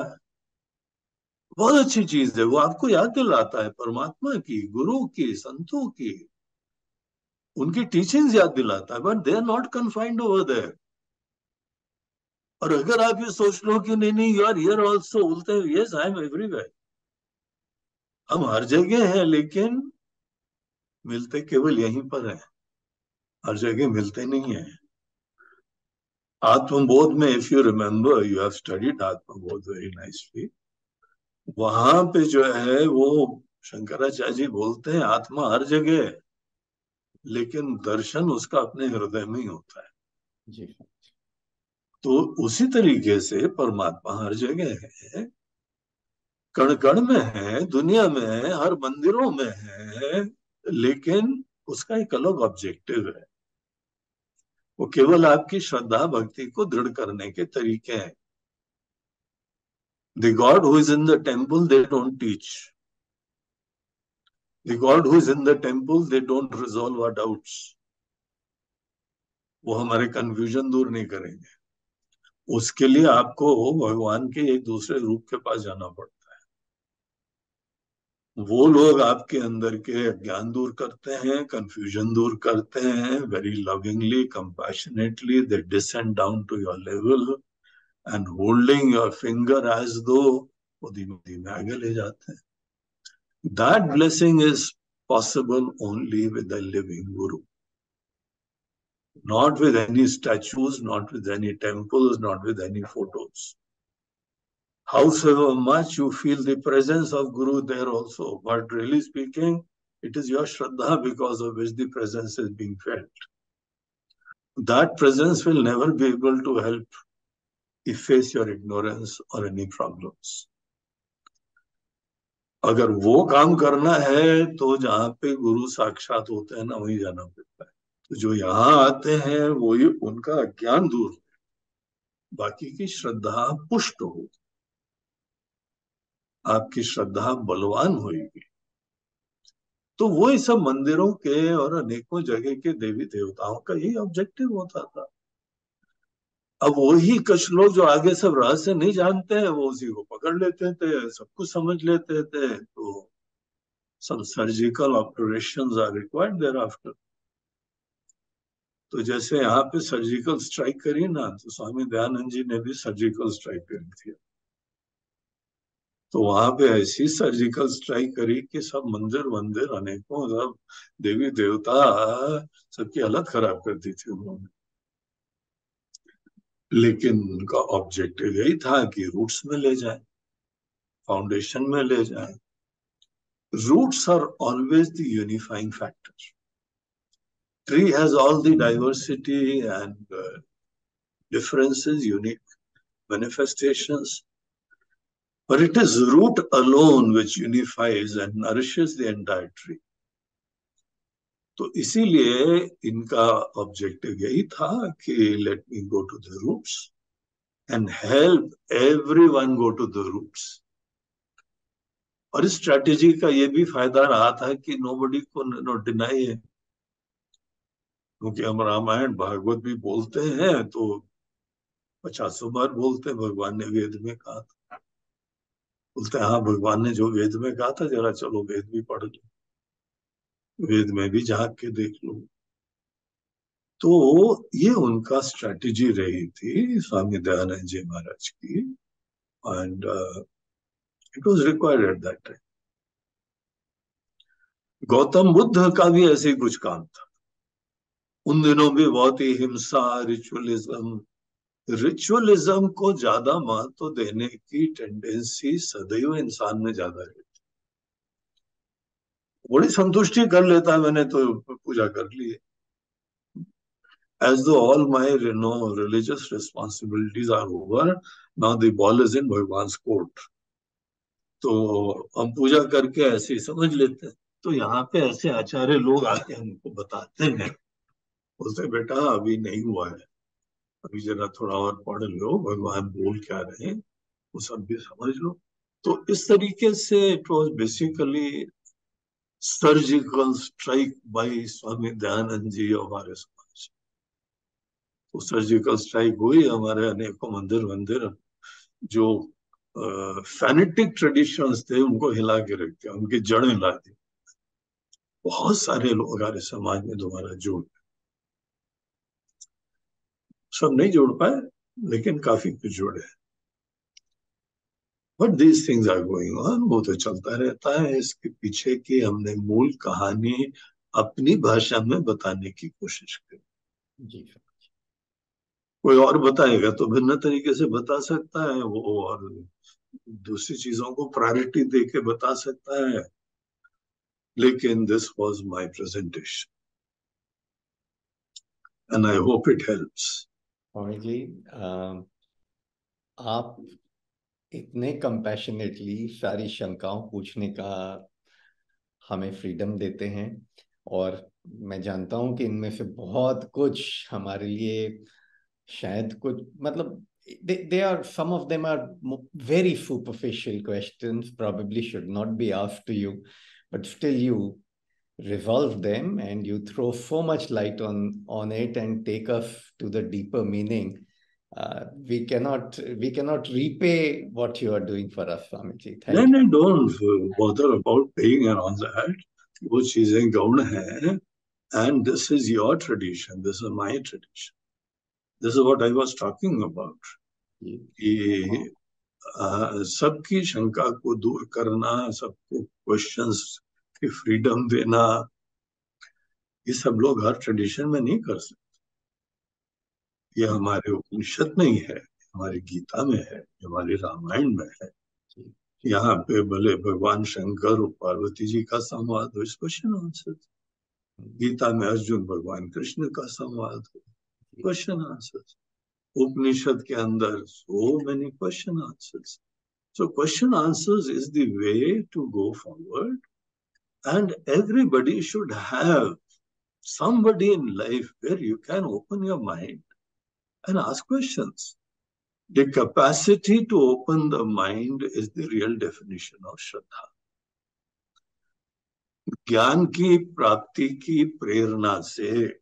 B: बहुत अच्छी चीज है, वो आपको याद दिलाता है परमात्मा की, गुरु की, संतों की, उनकी टीचिंग्स याद दिलाता है, but they are not confined over there. और अगर आप ये सोच लो कि नहीं नहीं यू आर हियर आल्सो, बोलते हैं यस आई एम एवरीवेयर, हम हर जगह हैं, लेकिन मिलते केवल यहीं पर हैं, हर जगह मिलते नहीं है। आत्मबोध में, if you remember, you have studied Atmabodh very nicely, वहां पे जो है वो शंकराचार्य जी बोलते हैं आत्मा हर जगह है, लेकिन दर्शन उसका अपने हृदय में ही होता है।
A: जी।
B: तो उसी तरीके से परमात्मा हर जगह है, कण कण में है, दुनिया में है, हर मंदिरों में है, लेकिन उसका एक अलग ऑब्जेक्टिव है। वो केवल आपकी श्रद्धा भक्ति को दृढ़ करने के तरीके हैं। The God who is in the temple, they don't teach. The God who is in the temple, they don't resolve our doubts. वो हमारे कंफ्यूजन दूर नहीं करेंगे। उसके लिए आपको भगवान के एक दूसरे रूप के पास जाना पड़ता है। वो लोग आपके अंदर के ज्ञान दूर करते हैं, कंफ्यूजन दूर करते हैं, very lovingly, compassionately they descend down to your level and holding your finger as though वो धीमे धीमे आगे ले जाते हैं। That blessing is possible only with the living Guru. Not with any statues, not with any temples, not with any photos. However much you feel the presence of Guru there also, but really speaking, it is your Shraddha because of which the presence is being felt. That presence will never be able to help efface your ignorance or any problems. अगर वो काम करना है तो जहाँ पे गुरु साक्षात होते हैं ना, वहीं जाना पड़ता है। तो जो यहाँ आते हैं वही उनका ज्ञान दूर हो, बाकी की श्रद्धा पुष्ट हो, आपकी श्रद्धा बलवान होगी। तो वो इस सब मंदिरों के और अनेकों जगह के देवी देवताओं का यही ऑब्जेक्टिव होता था। अब वही कुछ लोग जो आगे सब रहस्य नहीं जानते हैं, वो उसी को पकड़ लेते थे, सब कुछ समझ लेते थे। तो some surgical operations are required thereafter. तो जैसे यहाँ पे सर्जिकल स्ट्राइक करी ना, तो स्वामी दयानंद जी ने भी सर्जिकल स्ट्राइक करी थी। तो वहां पे ऐसी सर्जिकल स्ट्राइक करी कि सब मंदिर मंदिर अनेकों सब देवी देवता सबकी हालत खराब कर दी थी उन्होंने। लेकिन उनका ऑब्जेक्टिव यही था कि रूट्स में ले जाए, फाउंडेशन में ले जाए। Roots are always the unifying factor. Tree has all the diversity and differences, unique manifestations, but it is root alone which unifies and nourishes the entire tree. तो इसीलिए इनका ऑब्जेक्टिव यही था कि let me go to the roots and help everyone go to the roots. और इस स्ट्रेटेजी का ये भी फायदा रहा था कि नोबडी को नो डिनाई है, क्योंकि हम रामायण भागवत भी बोलते हैं तो 50 बार बोलते हैं भगवान ने वेद में कहा था। बोलते हैं हाँ, भगवान ने जो वेद में कहा था जरा चलो वेद भी पढ़ लो, वेद में भी झांक के देख लो। तो ये उनका स्ट्रेटेजी रही थी स्वामी दयानंद जी महाराज की, and it was required at that time. Gautam Buddha का भी ऐसे ही कुछ काम था। उन दिनों भी बहुत ही हिंसा, रिचुअलिज्म को ज्यादा महत्व देने की टेंडेंसी सदैव इंसान में ज्यादा रहती। बड़ी संतुष्टि कर लेता है, मैंने तो पूजा कर ली है, as though all my religious responsibilities are over, now the ball is in भगवान्स कोर्ट। तो हम पूजा करके ऐसे ही समझ लेते हैं। तो यहाँ पे ऐसे आचार्य लोग आके हमको बताते हैं, बोलते बेटा अभी नहीं हुआ है, अभी जरा थोड़ा और पढ़ लो, भगवान बोल क्या रहे वो सब भी समझ लो। तो इस तरीके से it was basically surgical strike by Swami Dayanand ji हमारे समाज। तो सर्जिकल स्ट्राइक हुई, हमारे अनेकों मंदिर जो फैनेटिक ट्रेडिशंस थे उनको हिला के रख दिया, उनकी जड़ें ला दी। बहुत सारे लोग हमारे समाज में दोबारा जोड़, सब नहीं जोड़ पाए लेकिन काफी कुछ जोड़े। But these things are going on, वो तो चलता रहता है। इसके पीछे की हमने मूल कहानी अपनी भाषा में बताने की कोशिश करी।
A: जी
B: कोई और बताएगा तो भिन्न तरीके से बता सकता है वो, और दूसरी चीजों को प्रायोरिटी दे के बता सकता है। लेकिन this was my presentation and I hope it helps.
A: Swami ji, आप इतने कंपैशनेटली सारी शंकाओं पूछने का हमें फ्रीडम देते हैं, और मैं जानता हूं कि इनमें से बहुत कुछ हमारे लिए शायद कुछ मतलब they are some of them are very superficial questions, probably should not be asked to you, but still you resolve them and you throw so much light on it and take us to the deeper meaning. We cannot repay what you are doing for us, Swamiji.
B: नहीं
A: Thank you.
B: नहीं, don't bother about paying and all that, वो चीजें गौण है। And this is your tradition, this is my tradition, this is what I was talking about, कि सबकी शंका को दूर करना, सबको क्वेश्चंस की फ्रीडम देना, ये सब लोग हर ट्रेडिशन में नहीं कर सकते। ये हमारे उपनिषद में ही है, हमारी गीता में है, हमारे रामायण में है। यहाँ पे भले भगवान शंकर और पार्वती जी का संवाद हो, क्वेश्चन आंसर। गीता में अर्जुन भगवान कृष्ण का संवाद हो, क्वेश्चन आंसर। उपनिषद के अंदर so many question answers. So question answers is the way to go forward, and everybody should have somebody in life where you can open your mind and ask questions. The capacity to open the mind is the real definition of Shraddha. ज्ञान की प्राप्ति की प्रेरणा से,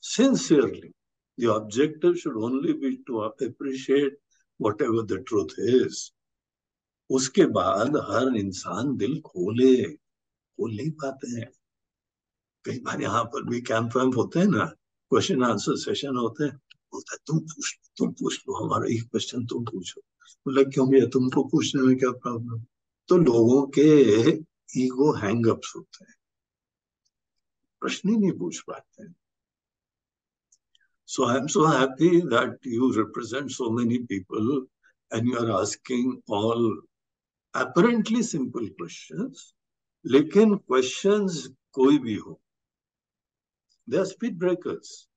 B: sincerely, the objective should only be to appreciate whatever the truth is. उसके बाद हर इंसान दिल खोल नहीं पाते हैं। कई बार यहाँ पर भी कैंप वैम्प होते हैं ना, क्वेश्चन आंसर सेशन होते हैं, बोलता है तुम पूछ लो हमारा एक क्वेश्चन तुम पूछो। बोला क्यों भैया, तुमको पूछने में क्या प्रॉब्लम? तो लोगों के ईगो हैंगअप्स होते हैं, प्रश्न ही नहीं पूछ पाते हैं। So I am so happy that you represent so many people and you are asking all apparently simple questions, लेकिन questions कोई भी हो, they are speed breakers.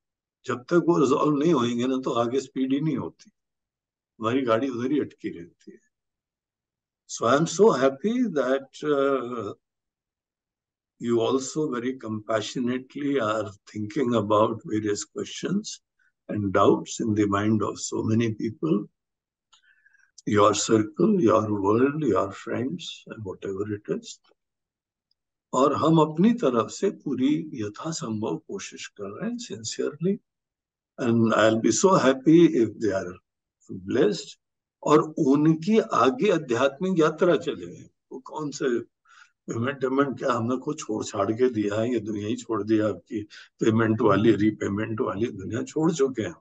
B: जब तक वो रिजॉल्व नहीं होंगे ना, तो आगे स्पीड ही नहीं होती, हमारी गाड़ी उधर ही अटकी रहती है। So I am so happy that you also very compassionately are thinking about various questions and doubts in the mind of so many people, your circle, your world, your friends, and whatever it is. और हम अपनी तरफ से पूरी यथासंभव कोशिश कर रहे हैं, sincerely, and I'll be so happy if they are blessed और उनकी आगे आध्यात्मिक यात्रा चले। वो कौन से पेमेंट क्या हमने को छोड़ छाड़ के दिया है, ये दुनिया ही छोड़ दिया, आपकी पेमेंट वाली रीपेमेंट वाली दुनिया छोड़ चुके हैं।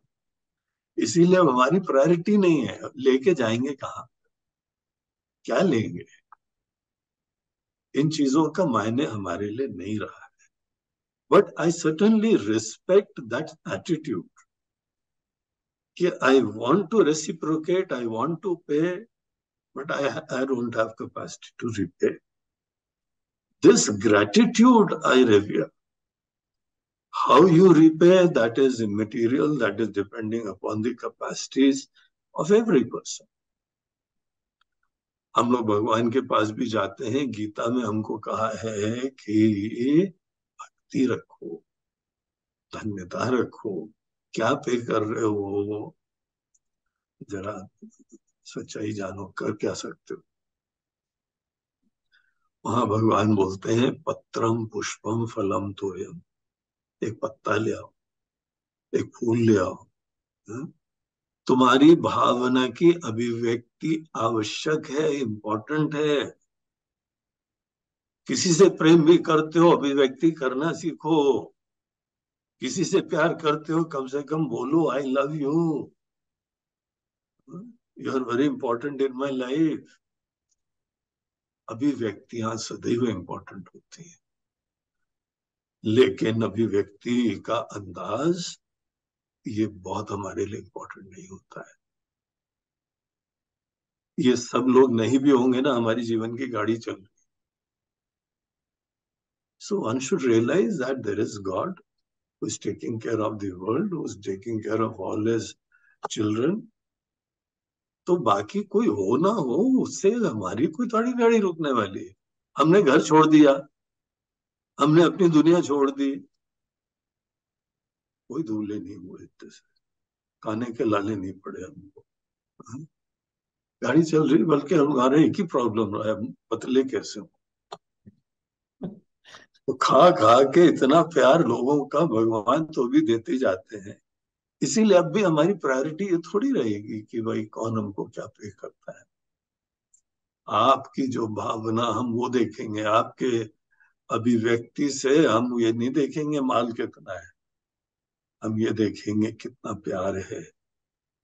B: इसीलिए अब हमारी प्रायोरिटी नहीं है, लेके जाएंगे कहाँ, क्या लेंगे, इन चीजों का मायने हमारे लिए नहीं रहा है। But I certainly respect that attitude कि I want to reciprocate, I want to pay, but I don't have capacity to repay. This gratitude I revere. How you repay, that is immaterial, that is depending upon the capacities of every person. हम लोग भगवान के पास भी जाते हैं, गीता में हमको कहा है कि भक्ति रखो, धन्यता रखो, क्या पे कर रहे हो, जरा सच्चाई जानो, कर क्या सकते हो। वहां भगवान बोलते हैं पत्रम पुष्पम फलम तोयम, एक पत्ता ले आओ, एक फूल ले आओ, तुम्हारी भावना की अभिव्यक्ति आवश्यक है, इंपॉर्टेंट है। किसी से प्रेम भी करते हो, अभिव्यक्ति करना सीखो। किसी से प्यार करते हो, कम से कम बोलो I love you, you are very important in my life. अभिव्यक्तियां सदैव इंपॉर्टेंट होती है, लेकिन अभिव्यक्ति का अंदाज ये बहुत हमारे लिए इंपॉर्टेंट नहीं होता है। ये सब लोग नहीं भी होंगे ना, हमारी जीवन की गाड़ी चल रही। So one should realize that there is God who is taking care of the world, who is taking care of all his children. तो बाकी कोई हो ना हो, उससे हमारी कोई थोड़ी गाड़ी रुकने वाली है। हमने घर छोड़ दिया, हमने अपनी दुनिया छोड़ दी, कोई दूल्हे नहीं हुए इतने से, खाने के लाले नहीं पड़े हमको। हाँ? गाड़ी चल रही, बल्कि हमारे एक ही प्रॉब्लम रहा है, हम पतले कैसे हो। तो खा खा के इतना प्यार लोगों का भगवान तो भी देते जाते हैं। इसीलिए अब भी हमारी प्रायोरिटी ये थोड़ी रहेगी कि भाई कौन हमको क्या पे करता है। आपकी जो भावना हम वो देखेंगे, आपके अभिव्यक्ति से हम ये नहीं देखेंगे माल कितना है, हम ये देखेंगे कितना प्यार है,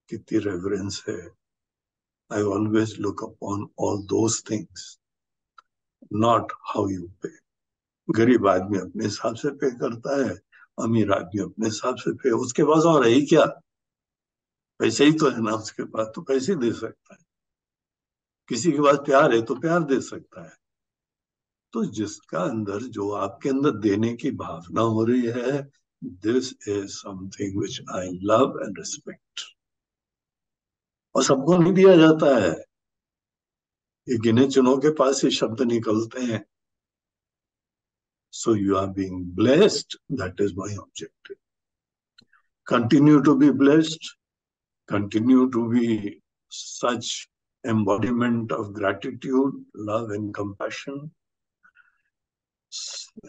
B: कितनी रेवरेंस है। I always look upon all those things, not how you पे। गरीब आदमी अपने हिसाब से पे करता है, अमीर आदमी अपने हिसाब से पे, उसके पास और है ही क्या, पैसे ही तो है ना उसके पास, तो पैसे दे सकता है। किसी के पास प्यार है तो प्यार दे सकता है। तो जिसका अंदर, जो आपके अंदर देने की भावना हो रही है, this is something which I love and respect. और सबको नहीं दिया जाता है, ये गिने चुनों के पास ही शब्द निकलते हैं। So you are being blessed, that is my objective. Continue to be blessed, continue to be such embodiment of gratitude, love, and compassion,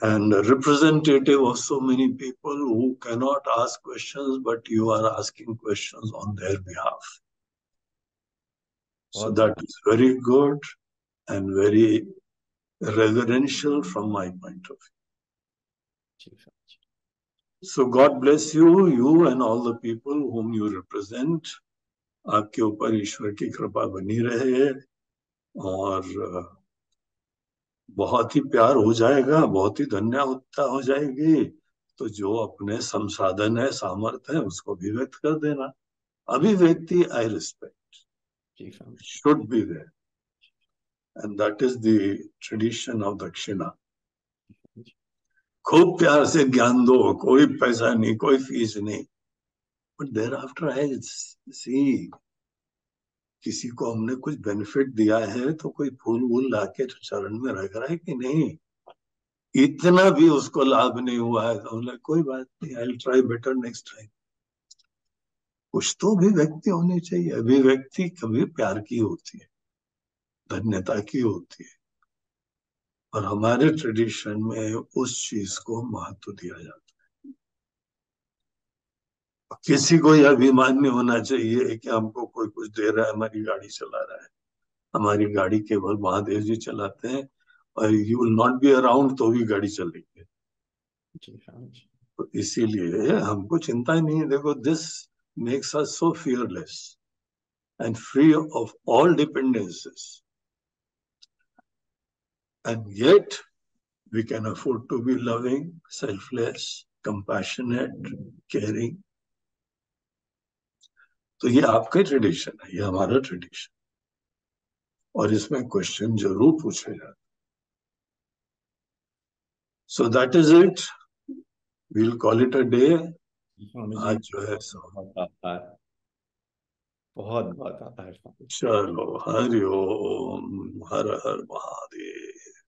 B: and a representative of so many people who cannot ask questions, but you are asking questions on their behalf. So that is very good and very reverential from my point of view. So God bless you, you and all the people whom you represent. आपके ऊपर ईश्वर की कृपा बनी रहे, और बहुत ही प्यार हो जाएगा, बहुत ही धन्यवादता हो जाएगी। तो जो अपने संसाधन है, सामर्थ्य है, उसको भी व्यक्त कर देना। अभिव्यक्ति, I respect, should be there, and that is the tradition of dakshina. खूब प्यार से ज्ञान दो, कोई पैसा नहीं, कोई फीस नहीं, बट देयर आफ्टर आई सी, किसी को हमने कुछ बेनिफिट दिया है तो कोई फूल वूल लाके चरण में रख रहा है कि नहीं, इतना भी उसको लाभ नहीं हुआ है, तो हमने कोई बात नहीं, I will try better next time. कुछ तो अभिव्यक्ति होनी चाहिए। अभिव्यक्ति कभी प्यार की होती है, धन्यता की होती है, और हमारे ट्रेडिशन में उस चीज को महत्व दिया जाता है। किसी को यह अभिमान नहीं होना चाहिए कि हमको कोई कुछ दे रहा है, हमारी गाड़ी चला रहा है। हमारी गाड़ी केवल महादेव जी चलाते हैं, और you will not be around तो भी गाड़ी चलेगी। तो इसीलिए हमको चिंता ही नहीं है। देखो, this makes us so fearless and free of all dependencies, and yet we can afford to be loving, selfless, compassionate, caring. तो ये आपका ट्रेडिशन है, ये हमारा ट्रेडिशन, और इसमें क्वेश्चन जरूर पूछे जाते। So that is it, we'll call it a day. आज जो है
A: बहुत बहुत आभार।
B: चलो, हरि ओम, हर हर महादेव।